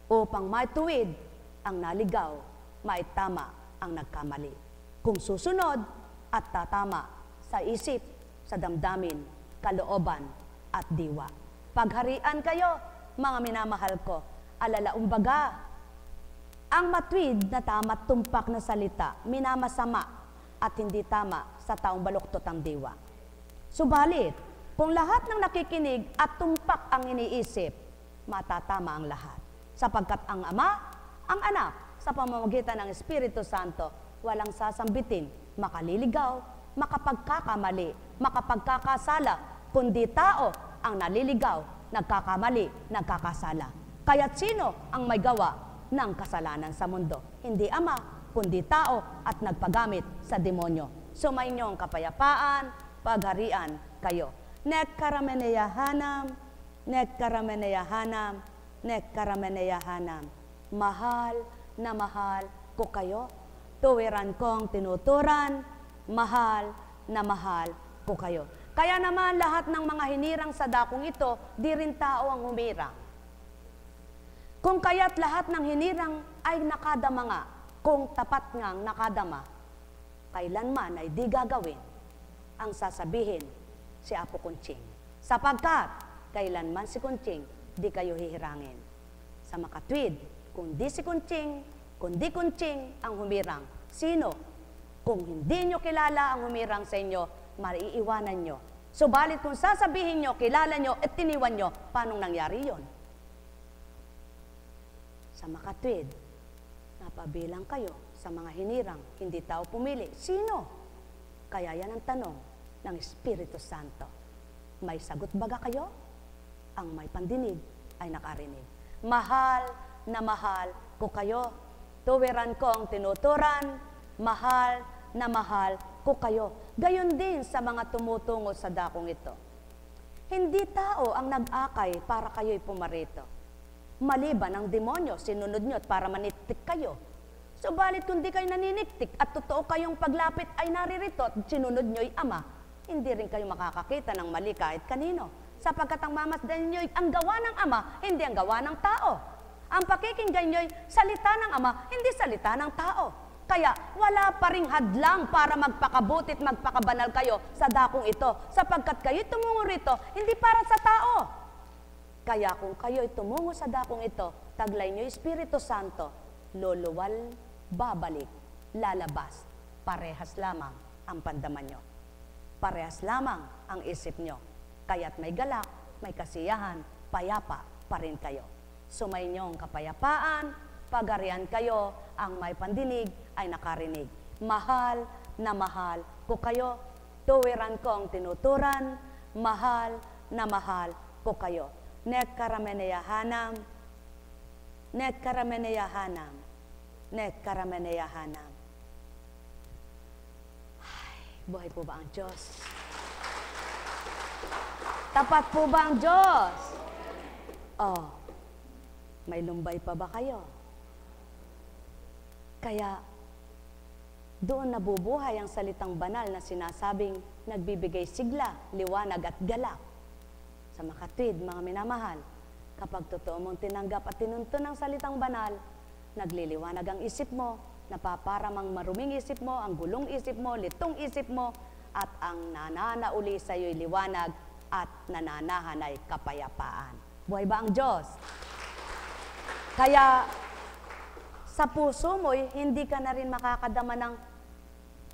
Upang may tuwid ang naligaw, may tama ang nagkamali. Kung susunod at tatama sa isip, sa damdamin, kalooban at diwa. Pagharian kayo, mga minamahal ko, alalaumbaga, ang matwid na tama't tumpak na salita, minamasama at hindi tama sa taong baluktot ang diwa. Subalit, kung lahat ng nakikinig at tumpak ang iniisip, matatama ang lahat. Sapagkat ang Ama, ang Anak, sa pamamagitan ng Espiritu Santo, walang sasambitin, makaliligaw, makapagkakamali, makapagkakasala, kundi tao ang naliligaw, nagkakamali, nagkakasala. Kaya't sino ang may gawa ng kasalanan sa mundo? Hindi ama, kundi tao at nagpagamit sa demonyo. Sumainyo ang kapayapaan, pagharian kayo. Nek karameneyahanam, nek karameneyahanam, nek karameneyahanam. Mahal na mahal ko kayo. Tuwiran kong tinuturan, mahal na mahal ko kayo. Kaya naman lahat ng mga hinirang sa dakong ito, di rin tao ang humirang. Kung kaya't lahat ng hinirang ay nakadama nga, kung tapat ngang nakadama, kailanman ay di gagawin ang sasabihin si Apo Kunching. Sapagkat kailanman si Kunching, di kayo hihirangin. Sa makatwid, kung di si Kunching, kundi Kunching ang humirang, sino? Kung hindi nyo kilala ang humirang sa inyo, maiiwanan nyo. Subalit kung sasabihin nyo, kilala nyo, at tiniwan nyo, paanong nangyari yon? Sa makatwid, napabilang kayo sa mga hinirang, hindi tao pumili. Sino? Kaya yan ang tanong ng Espiritu Santo. May sagot baga kayo? Ang may pandinig ay nakarinig. Mahal na mahal ko kayo. Tuwiran ko ang tinuturan, mahal na mahal ko kayo. Gayon din sa mga tumutungo sa dakong ito. Hindi tao ang nag-akay para kayo'y pumarito. Maliban ang demonyo, sinunod nyo para manitik kayo. Subalit kung di kayo naniniktik at totoo kayong paglapit ay naririto at sinunod nyo'y ama, hindi rin kayo makakakita ng mali kahit kanino. Sapagkat ang mamasdan nyo'y ang gawa ng ama, hindi ang gawa ng tao. Ang pakikinggan nyo'y salita ng ama, hindi salita ng tao. Kaya wala pa ring hadlang para magpakabutit, magpakabanal kayo sa dakong ito. Sapagkat kayo tumungo rito, hindi para sa tao. Kaya kung kayo'y tumungo sa dakong ito, taglay nyo Espiritu Santo, luluwal, babalik, lalabas, parehas lamang ang pandaman nyo. Parehas lamang ang isip nyo. Kaya't may galak, may kasiyahan, payapa pa rin kayo. Sumainyo ang kapayapaan, pagarian kayo, ang may pandinig ay nakarinig. Mahal na mahal ko kayo, tuwiran ko ang tinuturan, mahal na mahal ko kayo. Nek karameneyahanam, nek karameneyahanam, nek karameneyahanam. Ay, buhay po ba ang Diyos? Tapat po ba ang Diyos? Oh, may lumbay pa ba kayo? Kaya, doon nabubuhay ang salitang banal na sinasabing nagbibigay sigla, liwanag at galak. Sa makatwid, mga minamahal, kapag totoo mong tinanggap at tinuntun ang salitang banal, nagliliwanag ang isip mo, napaparamang maruming isip mo, ang gulong isip mo, litong isip mo, at ang nananauli sa iyo'y liwanag at nananahan ay kapayapaan. Buhay ba ang Diyos? Kaya, sa puso mo'y hindi ka na rin makakadama ng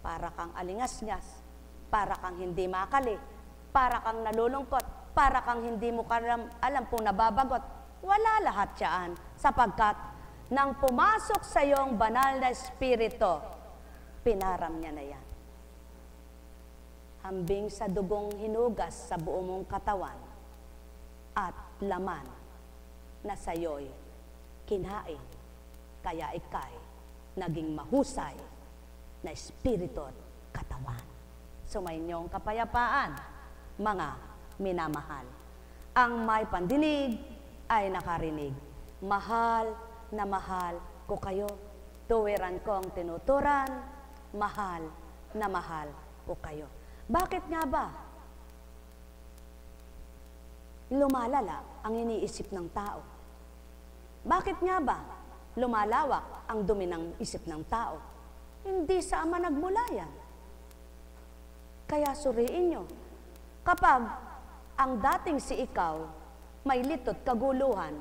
para kang alingas-ngas, para kang hindi makali, para kang nalulungkot, para kang hindi mo alam kung nababagot. Wala lahat yan, sapagkat nang pumasok sa iyong banal na espiritu, pinaram niya na yan. Hambing sa dugong hinugas sa buong mong katawan at laman na sa iyo'y kinain, kaya ikay naging mahusay na espiritu at katawan. Sumainyong kapayapaan, mga minamahal. Ang may pandinig ay nakarinig. Mahal na mahal ko kayo. Tuwiran kong tinuturan, mahal na mahal ko kayo. Bakit nga ba lumalala ang iniisip ng tao? Bakit nga ba lumalawak ang dumi ng isip ng tao? Hindi sa Ama nagmula yan. Kaya suriin nyo, kapag ang dating si ikaw may litot kaguluhan,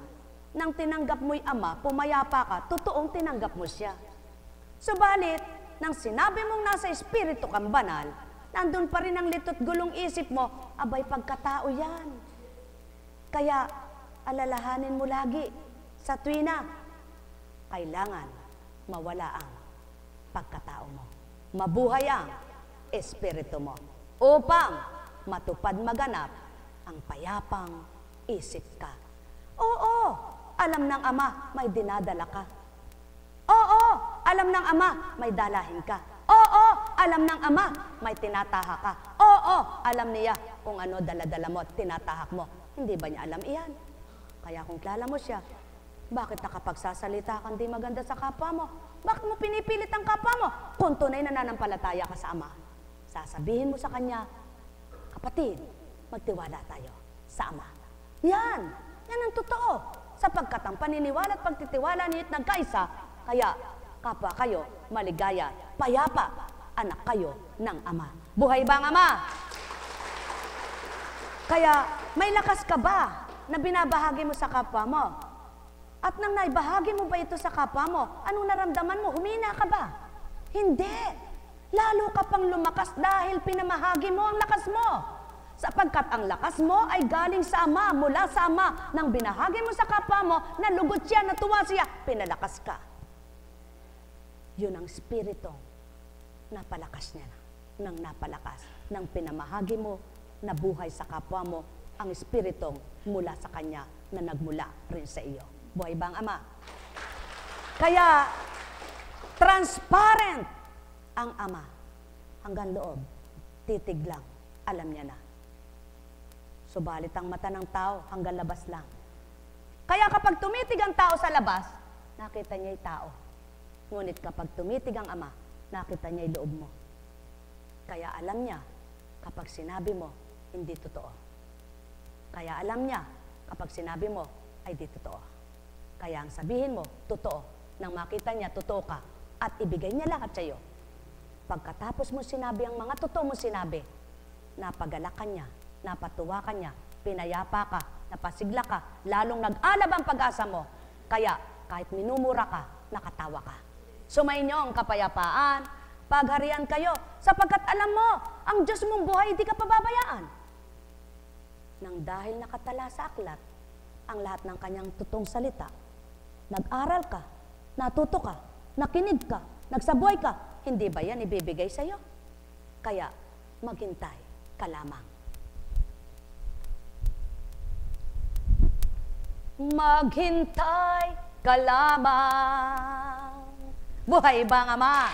nang tinanggap mo'y Ama, pumayapa ka, totoong tinanggap mo siya. Subalit, nang sinabi mong nasa espiritu kang banal, nandun pa rin ang litot gulong isip mo, abay pagkatao yan. Kaya, alalahanin mo lagi, sa tuwina, kailangan mawala ang pagkatao mo. Mabuhay ang espiritu mo upang matupad maganap ang payapang isip ka. Oo, alam ng Ama, may dinadala ka. Oo, alam ng Ama, may dalahin ka. Oo, alam ng Ama, may tinatahak ka. Oo, alam niya kung ano daladala mo at tinatahak mo. Hindi ba niya alam iyan? Kaya kung kilala mo siya, bakit nakapagsasalita kang di maganda sa kapwa mo? Bakit mo pinipilit ang kapwa mo? Kung tunay na nananampalataya ka sa Ama, sasabihin mo sa Kanya, kapatid, magtiwala tayo sa Ama. Yan ang totoo. Sapagkat ang paniniwala at pagtitiwala niyo't nagkaisa, kaya kapwa kayo maligaya, payapa, anak kayo ng Ama. Buhay ba ang Ama? Kaya may lakas ka ba na binabahagi mo sa kapwa mo? At nang naibahagi mo ba ito sa kapwa mo, anong naramdaman mo? Humina ka ba? Hindi. Lalo ka pang lumakas dahil pinamahagi mo ang lakas mo. Sapagkat ang lakas mo ay galing sa Ama, mula sa Ama. Nang binahagi mo sa kapwa mo, nalugod siya, natuwa siya, pinalakas ka. Yun ang spirito. Napalakas niya na. Nang napalakas, nang pinamahagi mo, nabuhay sa kapwa mo, ang espiritong mula sa Kanya na nagmula rin sa iyo. Buhay ba ang Ama? Kaya, transparent ang Ama. Hanggang loob, titig lang, alam niya na. Subalit ang mata ng tao, hanggang labas lang. Kaya kapag tumitig ang tao sa labas, nakita niya yung tao. Ngunit kapag tumitig ang Ama, nakita niya yung loob mo. Kaya alam niya, kapag sinabi mo, hindi totoo. Kaya alam niya, kapag sinabi mo, ay di totoo. Kaya ang sabihin mo, totoo. Nang makita niya, totoo ka. At ibigay niya lahat sa iyo. Pagkatapos mo sinabi ang mga totoo mo sinabi, napagalak ka niya, napatuwa ka niya, pinayapa ka, napasigla ka, lalong nag-alab ang pag-asa mo. Kaya kahit minumura ka, nakatawa ka. Sumainyo ang kapayapaan, pagharian kayo, sapagkat alam mo, ang Diyos mong buhay, di ka pababayaan. Nang dahil nakatala sa aklat, ang lahat ng Kanyang totoong salita, nag-aral ka, natuto ka, nakinig ka, nagsabuhay ka, hindi ba yan ibibigay sa iyo? Kaya, maghintay ka lamang. Maghintay ka lamang. Buhay ba ang Ama?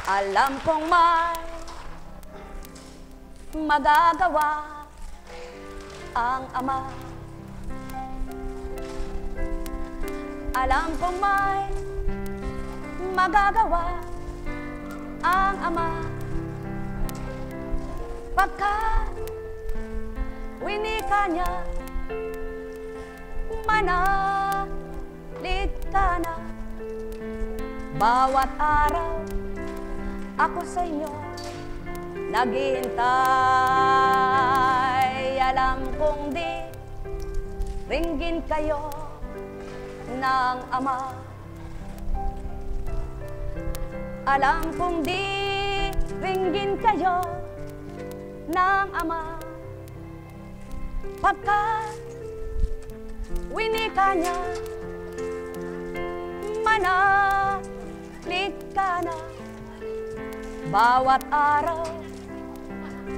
Alam kong may magagawa ang Ama. Alam kong may magagawa ang Ama. Pagkat winika niya, manalig ka na. Bawat araw ako sa inyo naghihintay. Alam kong di ringgin kayo ng Ama. Alam kong di ringgin kayo ng Ama. Pagkat winika niya, manalig ka na. Bawat araw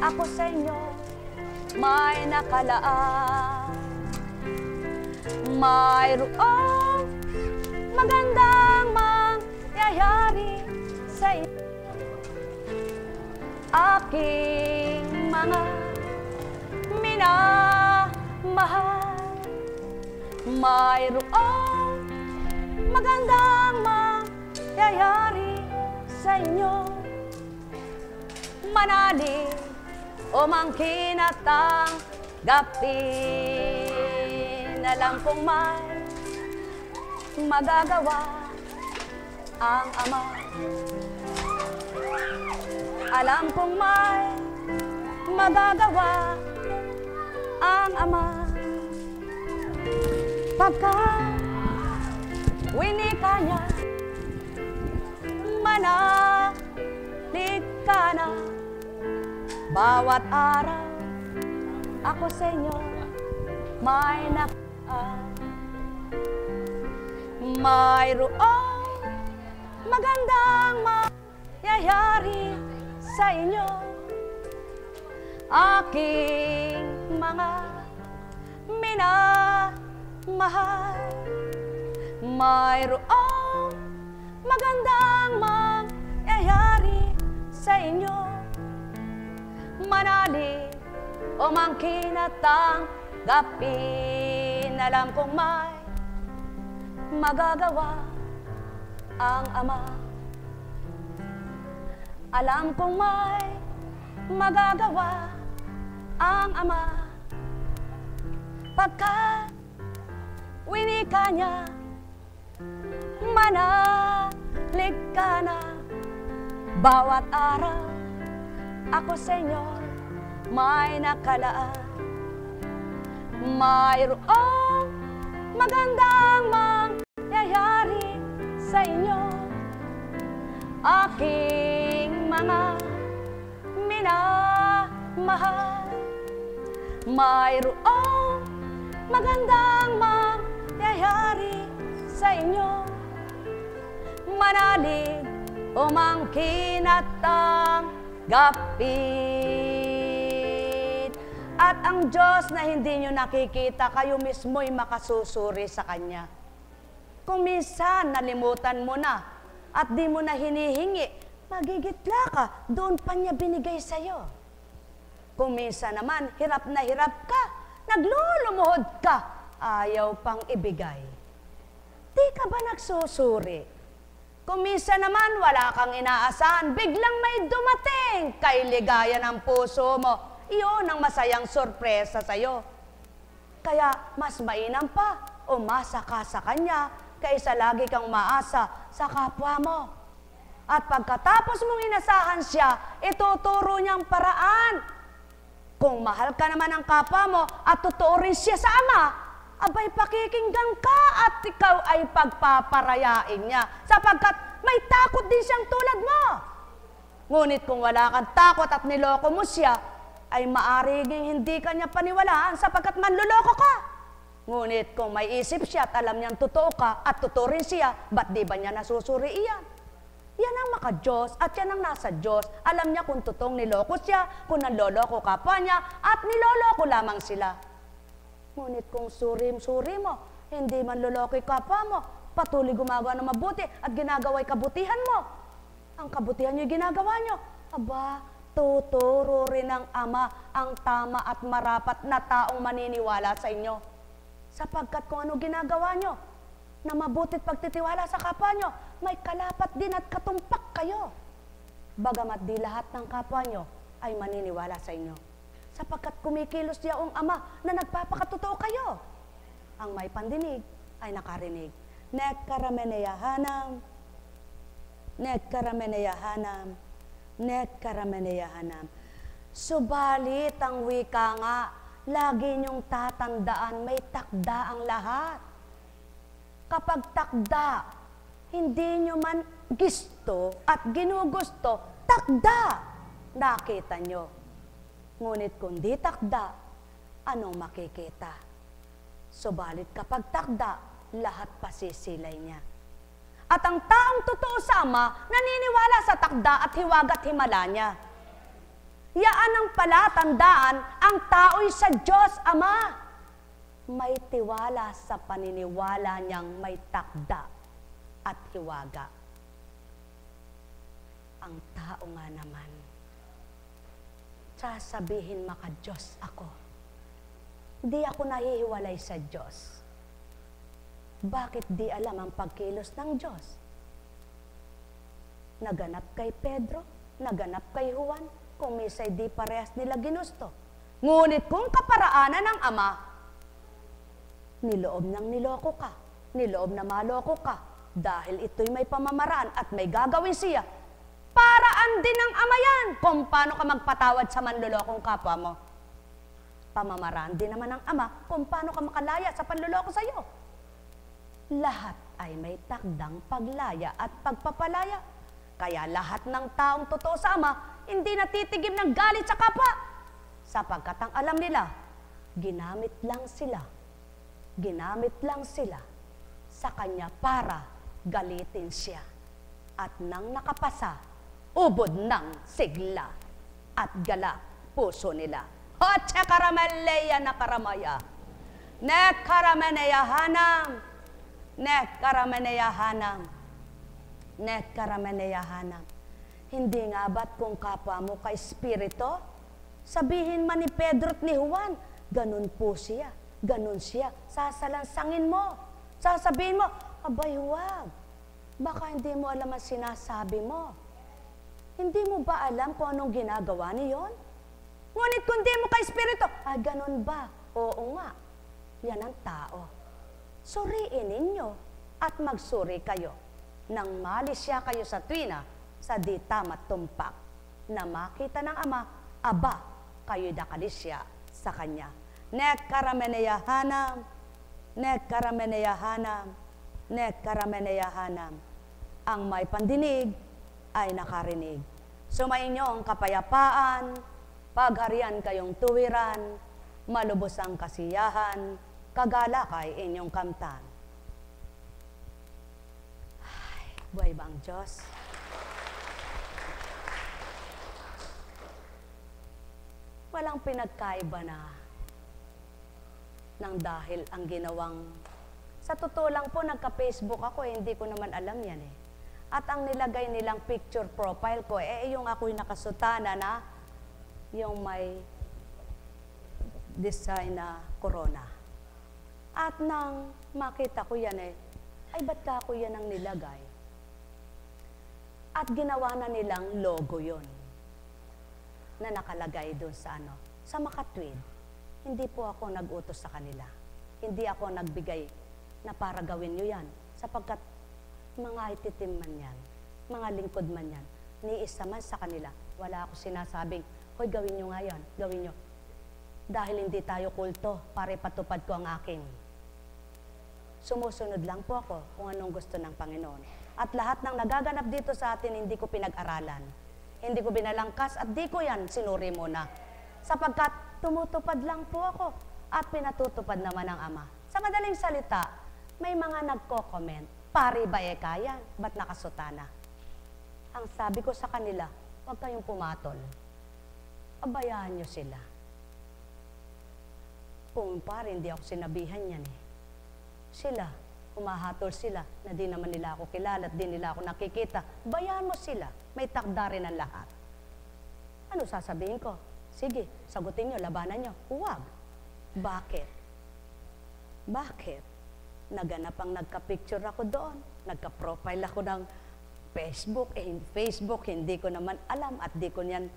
ako sa inyo may nakalaan. Mayroong magandang sa inyo. Aking mga minamahal, mayroong magandang mangyayari sa inyo. Manalig o mangkinatang-gapin, alam kong may magagawa ang Ama. Alam kong may magagawa ang Ama. Pagkat winika niya, manalig ka na. Bawat araw ako sa inyo may mayroong magandang mangyayari sa inyo. Aking mga minamahal, mayroong magandang mangyayari sa inyo. Manalig o mangkinatang-gapin, alam kong may magagawa ang Ama. Alam kong may magagawa ang Ama. Pagkat winika niya, manalig ka na. Bawat araw ako sa inyo may nakalaan. Mayroong magandang mangyayari sa inyo. Aking mga minamahal, mayroong magandang mangyayari sa inyo. Manalig o mangkinatang-gapin. At ang Diyos na hindi nyo nakikita, kayo mismo'y makasusuri sa Kanya. Kung minsan nalimutan mo na at di mo na hinihingi, magigitla ka, doon pa niya binigay sa'yo. Kung minsan naman, hirap na hirap ka, naglulumuhod ka, ayaw pang ibigay. Di ka ba nagsusuri? Kung minsan naman, wala kang inaasahan, biglang may dumating, kay ligaya ng puso mo. Iyon ang masayang sorpresa sa'yo. Kaya mas mainam pa, umasa ka sa Kanya, kaysa lagi kang umaasa sa kapwa mo. At pagkatapos mong inasahan siya, ituturo niyang paraan. Kung mahal ka naman ng kapwa mo at totoo rin siya sa Ama, abay pakikinggan ka at ikaw ay pagpaparayain niya, sapagkat may takot din siyang tulad mo. Ngunit kung wala kang takot at niloko mo siya, ay maaring hindi ka niya paniwalaan sapagkat manluloko ka. Ngunit kung may isip siya at alam niyang totoo ka at totoo rin siya, ba't di ba niya nasusuri iyan? Yan ang maka-Diyos at yan ang nasa Diyos. Alam niya kung totoong niloko siya, kung nanloloko kapwa niya, at niloloko lamang sila. Ngunit kung suri mo, hindi man loloko kapwa mo, patuloy gumagawa ng mabuti at ginagawa'y kabutihan mo. Ang kabutihan niyo ginagawa niyo, aba, tuturo rin ng Ama ang tama at marapat na taong maniniwala sa inyo. Sapagkat kung ano ginagawa nyo, na mabutit pagtitiwala sa kapwa nyo, may kalapat din at katumpak kayo. Bagamat di lahat ng kapwa nyo ay maniniwala sa inyo. Sapagkat kumikilos niya ang Ama na nagpapakatotoo kayo. Ang may pandinig ay nakarinig. Nekkarameneyahanam, nekkarameneyahanam, nekkarameneyahanam. Subalit ang wika nga, lagi niyong tatandaan, may takda ang lahat. Kapag takda, hindi niyo man gisto at ginugusto, takda, nakita niyo. Ngunit kung di takda, anong makikita? Subalit kapag takda, lahat pasisilay niya. At ang taong totoo sa Ama, naniniwala sa takda at hiwagat himala niya. Yaan ang palatandaan, ang tao'y sa Diyos Ama. May tiwala sa paniniwala niyang may takda at hiwaga. Ang tao nga naman, sasabihin maka-Diyos ako. Di ako nahihiwalay sa Diyos. Bakit di alam ang pagkilos ng Diyos? Naganap kay Pedro, naganap kay Juan, kung misa'y di parehas nila ginusto. Ngunit kung kaparaanan ng Ama, niloob ng niloko ka, niloob na maloko ka, dahil ito'y may pamamaraan at may gagawin siya, paraan din ng Ama yan kung paano ka magpatawad sa manlulokong kapwa mo. Pamamaraan din naman ng Ama kung paano ka makalaya sa panluloko sa iyo. Lahat ay may takdang paglaya at pagpapalaya. Kaya lahat ng taong totoo sa Ama, hindi natitigim ng galit sa kapwa. Sapagkat ang alam nila, ginamit lang sila sa Kanya para galitin siya. At nang nakapasa, ubod ng sigla at galak puso nila. Hotsa karameleya na karamaya. Nek karameneyahanam. Nek karameneyahanam. Nek karameneyahanam. Hindi nga ba't kung kapwa mo ka espirito? Sabihin man ni Pedro at ni Juan, ganun po siya, ganun siya. Sasalansangin mo. Sasabihin mo, abay huwag. Baka hindi mo alam ang sinasabi mo. Hindi mo ba alam kung anong ginagawa niyon? Ngunit kung di mo ka-espiritu, ganun ba? Oo nga. Yan ang tao. Suriin ninyo at magsuri kayo nang malisya kayo sa tuwina sa di tama't tumpak na makita ng Ama, aba, kayo'y dakalisya sa Kanya. Nek karameneyahanam, nek karameneyahanam, nek karameneyahanam. Ang may pandinig ay nakarinig. Sumainyo ang kapayapaan, pagharian kayong tuwiran, malubos ang kasiyahan, kagalakay inyong kamtan. Ay, buhay ba ang Diyos? Walang pinagkaiba na nang dahil ang ginawang, sa totoo lang po, nagka-Facebook ako, hindi ko naman alam yan eh. At ang nilagay nilang picture profile ko, yung ako'y nakasutana na, yung may design na corona. At nang makita ko yan ay ba't ka ako yan ang nilagay? At ginawa na nilang logo yon na nakalagay doon sa sa makatwid. Hindi po ako nag-utos sa kanila. Hindi ako nagbigay na para gawin nyo yan. Sapagkat mga ititim man yan, mga lingkod man yan, niisa man sa kanila, wala ako sinasabing, hoy, gawin nyo nga yan, gawin nyo. Dahil hindi tayo kulto, para ipatupad ko ang aking. Sumusunod lang po ako kung anong gusto ng Panginoon. At lahat ng nagaganap dito sa atin, hindi ko pinag-aralan. Hindi ko binalangkas at di ko yan sinuri muna. Sapagkat tumutupad lang po ako at pinatutupad naman ng Ama. Sa madaling salita, may mga nagko-comment, pari ba kaya? Ba't nakasutana? Ang sabi ko sa kanila, huwag kayong pumatol. Abayaan nyo sila. Kung pari, hindi ako sinabihan yan eh. Sila, humahatol sila na di naman nila ako kilala at di nila ako nakikita. Bayaan mo sila. May takda rin ang lahat. Ano sasabihin ko? Sige, sagutin nyo, labanan nyo. Huwag. Bakit? Bakit? Naganap ang nagka-picture ako doon. Nagka-profile ako ng Facebook. Facebook, hindi ko naman alam at di ko niyan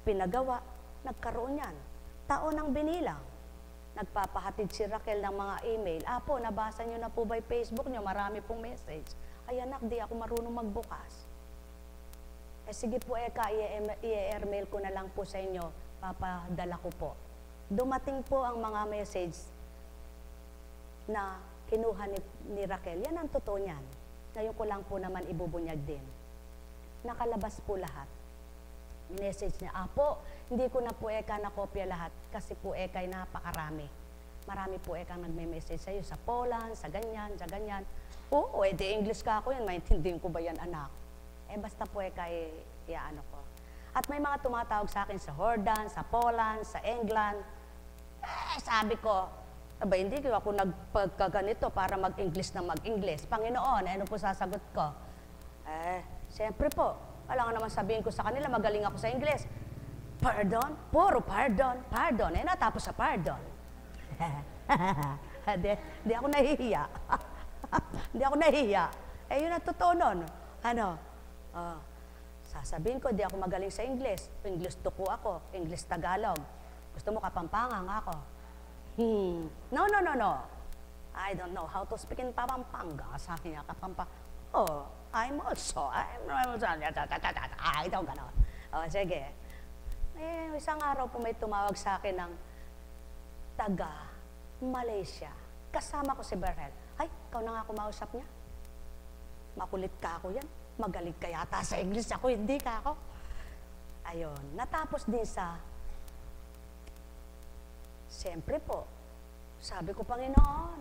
pinagawa. Nagkaroon yan. Taon ang binilang. Nagpapahatid si Raquel ng mga email. Apo, nabasa nyo na po ba Facebook nyo? Marami pong message. Ay anak, di ako marunong magbukas. Sige po, i-email ko na lang po sa inyo. Papadala ko po. Dumating po ang mga message na kinuha ni Raquel. Yan ang totoo niyan. Ngayon ko lang po naman ibubunyag din. Nakalabas po lahat. Message niya, Apo, hindi ko na po nakopya lahat kasi po ay napakarami. Marami po nagme-message sa'yo sa Poland, sa ganyan, sa ganyan. Oo, di English ka ako yan, maintindihan ko ba yan, anak? Basta po iaano ko. At may mga tumatawag sa akin sa Jordan, sa Poland, sa England. Sabi ko, aba, hindi ko ako nagpagkaganito para mag-English na mag-English. Panginoon, ano po sasagot ko? Siyempre po, Wala nga naman sabihin ko sa kanila, magaling ako sa Ingles. Pardon? Puro pardon, pardon. Eh, natapos sa pardon. Di ako nahihiya. Di ako nahihiya. Eh, yun ang totoo nun. Ano? Sasabihin ko, di ako magaling sa Ingles. English tuko ako. English Tagalog. Gusto mo Kapampangan ako? No, no, no, no. I don't know how to speak in Pampanga. Sabi niya, Oh, I don't ganon. Sige. Eh, isang araw po may tumawag sa akin ng taga Malaysia. Kasama ko si Berhel. Ay, ikaw na nga kumausap niya. Makulit ka ako yan. Magaling ka yata sa English. Ako, hindi ka ako. Ayun. Natapos din sa siyempre po, sabi ko, Panginoon,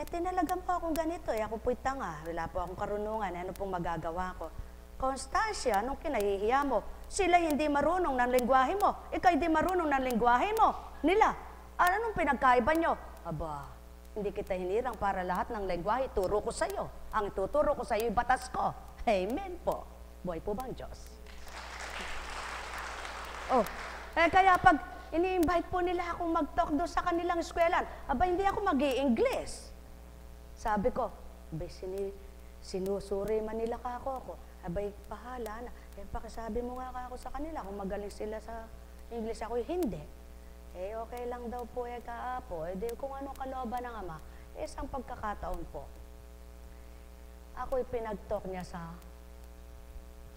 tinalagan po akong ganito. Ako po'y tanga. Wala po akong karunungan. Ano pong magagawa ko? Constancia, nung kinahihiya mo, sila hindi marunong ng lengguwahe mo. Ikaw hindi marunong ng lengguwahe mo. Nila, anong pinagkaiba nyo? Aba, hindi kita hinirang para lahat ng lengguwahe. Turo ko sa iyo. Ang tuturo ko sa iyo, batas ko. Amen po. Buhay po bang Diyos? Kaya pag ini-invite po nila akong mag-talk doon sa kanilang eskwelahan, aba, hindi ako mag-i-English. Sabi ko, abay, sinusuri man nila ka ako. Abay, pahala na. Pakisabi mo nga ako sa kanila kung magaling sila sa English, ako hindi. Okay lang daw po kaapo. Di kung ano kalooban ng Ama, isang pagkakataon po. Ako'y pinag-talk niya sa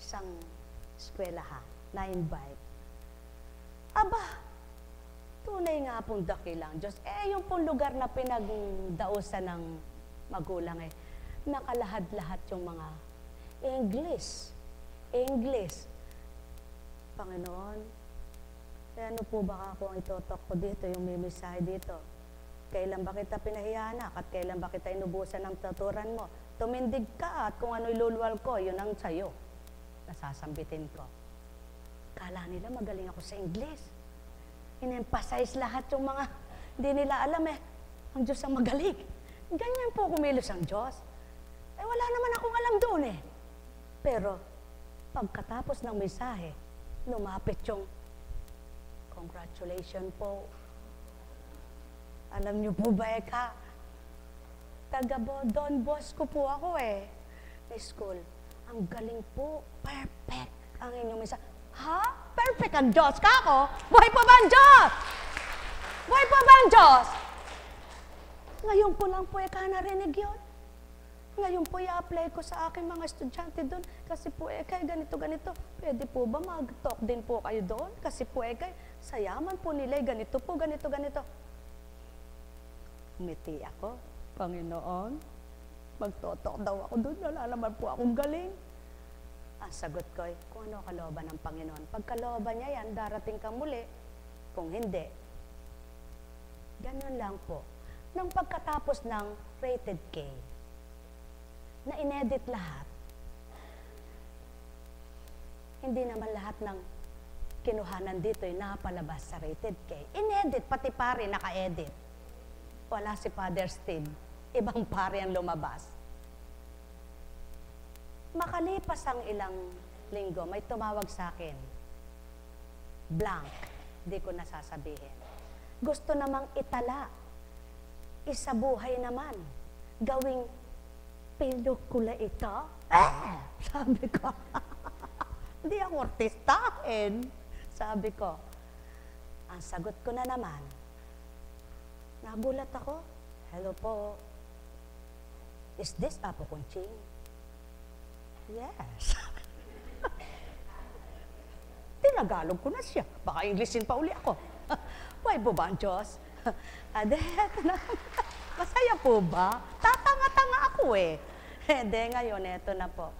isang eskwelahan na-invite. Aba, tunay nga pong dakilang Diyos. Yung pong lugar na pinagdausan ng magulang nakalahad-lahat yung mga English. Panginoon, ano po ba ako ang itotok ko dito, yung may mensahe dito? Kailan ba kita pinahiyaanak at kailan ba kita inubusan ng tuturan mo? Tumindig ka at kung ano iluluwal ko, yun ang sayo. Nasasambitin ko. Kala nila magaling ako sa English. In-emphasize lahat yung mga hindi nila alam ang Diyos ang magaling. Ganyan po kumilos ang Diyos. Wala naman akong alam doon Pero, pagkatapos ng mensahe, lumapit yung, congratulations po. Alam niyo po ba taga Don Bosco po ako school. Ang galing po, perfect ang inyong mensahe. Ha? Perfect ang Diyos ka ako? Buhay pa ba ang Diyos? Buhay pa ba ang Diyos? Ngayon po lang po narinig yun. Ngayon po i-apply ko sa aking mga estudyante doon. Kasi po kay ganito. Pwede po ba mag-talk din po kayo doon? Kasi po kay sayaman po nila ganito po, ganito. Umiti ako. Panginoon, magtotok daw ako doon. Wala naman po akong galing. Ang sagot ko kung ano kalooban ng Panginoon. Pag kalooban niya yan, darating ka muli. Kung hindi, ganun lang po. Nang pagkatapos ng Rated K, na inedit lahat, hindi naman lahat ng kinuhanan dito napalabas sa Rated K. Inedit, pati pare naka-edit. Wala si Father Steve. Ibang pare ang lumabas. Makalipas ang ilang linggo, may tumawag sa akin. Blank. Di ko nasasabihin. Gusto namang itala. Isabuhay naman. Gawing pelikula ito. Sabi ko. Hindi ako artistahin. Sabi ko. Ang sagot ko na naman. Nagulat ako. Hello po. Is this Apo Kunching? Yes. Tinagalog ko na siya. Baka Englishin pa uli ako. Why po ba ang Diyos? Masaya po ba? Tatanga-tanga ako Hindi, ngayon, eto na po.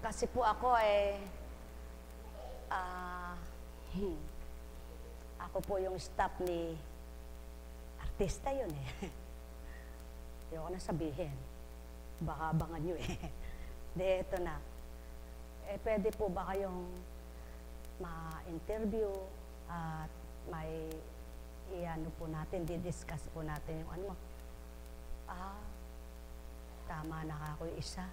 Kasi po ako ako po yung staff ni artista yun Ayoko na sabihin. Baka abangan nyo Hindi, eto na. Pwede po ba kayong ma-interview at may i-ano po natin, di-discuss po natin yung ano mo. tama na ako isa.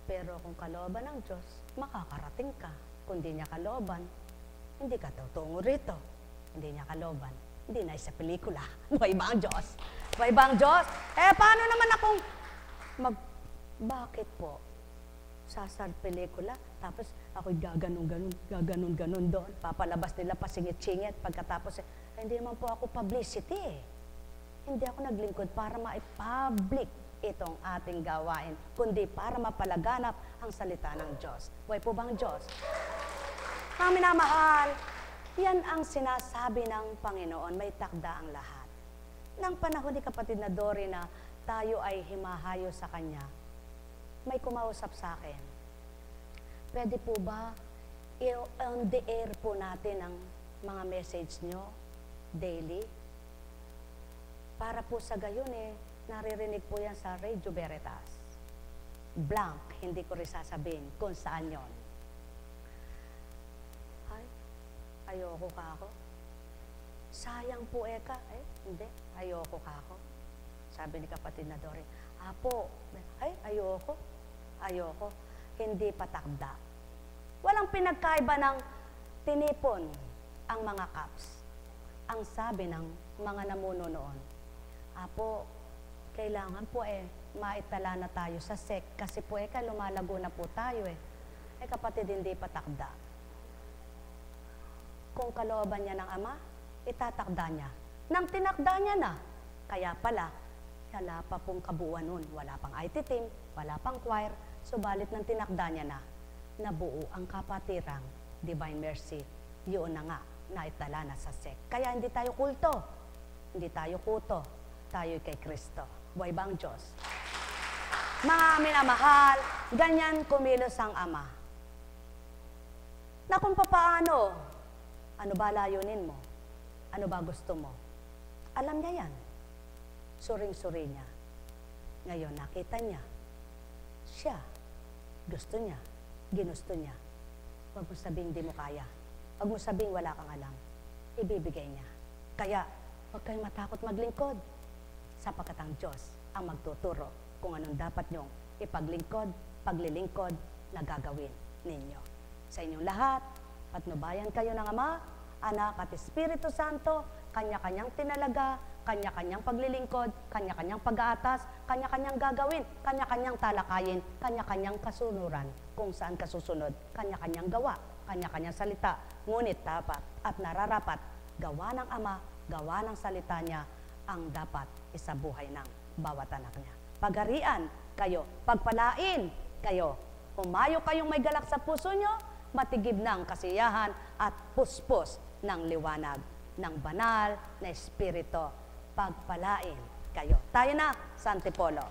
Pero kung kalooban ng Diyos, makakarating ka. Kung di niya kalooban, hindi ka tutungo rito. Hindi niya kalooban, hindi na isa pelikula. Buhay ba ang Diyos? Buhay ba ang Diyos? Paano naman akong bakit po? Sasar pelikula, tapos ako'y gaganon doon. Papalabas nila pasingit-singit. Pagkatapos, hindi naman po ako publicity eh. Hindi ako naglingkod para ma-public itong ating gawain, kundi para mapalaganap ang salita ng Diyos. Buhay po bang Diyos? Mga minamahal, yan ang sinasabi ng Panginoon, may takda ang lahat. Nang panahon ni kapatid na Dory na tayo ay himahayo sa Kanya, may kumausap sa akin. Pwede po ba on the air po natin ang mga message nyo daily? Para po sa gayon naririnig po yan sa Radio Veritas. Blank, hindi ko rin sasabihin kung saan yon. Ay, ayoko ka ako. Sayang po eka. Hindi, ayoko ka ako. Sabi ni kapatid na Dory, Apo, ayoko. Ayoko. Hindi patakda. Walang pinagkaiba ng tinipon ang mga caps. Ang sabi ng mga namuno noon, Apo, kailangan po maitala na tayo sa SEC kasi po lumalago na po tayo kapatid, hindi patakda. Kung kalooban niya ng Ama, itatakda niya. Nang tinakda niya na, kaya pala, wala pa pong kabuuan nun. Wala pang IT team, wala pang choir, subalit nang tinakda niya na, nabuo ang kapatirang Divine Mercy. Yun na nga, naitala na sa SEC. Kaya hindi tayo kulto, hindi tayo kuto, tayo kay Kristo. Buhay ba ang Diyos? Mga minamahal, ganyan kumilos ang Ama. Na kung papaano, ano ba layunin mo? Ano ba gusto mo? Alam niya yan. Suring-suri niya. Ngayon, nakita niya. Siya. Gusto niya. Ginusto niya. Huwag mo sabing di mo kaya. Huwag mo sabing wala kang alam. Ibibigay niya. Kaya, huwag kayong matakot maglingkod. Sapagkat ang Diyos ang magtuturo kung anong dapat niyong ipaglingkod, paglilingkod na gagawin ninyo. Sa inyong lahat, patnubayan kayo ng Ama, Anak at Espiritu Santo, kanya-kanyang tinalaga, kanya-kanyang paglilingkod, kanya-kanyang pag-aatas, kanya-kanyang gagawin, kanya-kanyang talakayin, kanya-kanyang kasunuran, kung saan kasusunod, kanya-kanyang gawa, kanya-kanyang salita, ngunit dapat at nararapat, gawa ng Ama, gawa ng salita niya, ang dapat isabuhay ng bawat anak niya. Pagharian kayo, pagpalain kayo, humayo kayong may galak sa puso nyo, matigib ng kasiyahan at puspos ng liwanag ng banal na Espiritu. Pagpalain kayo. Tayo na sa Antipolo.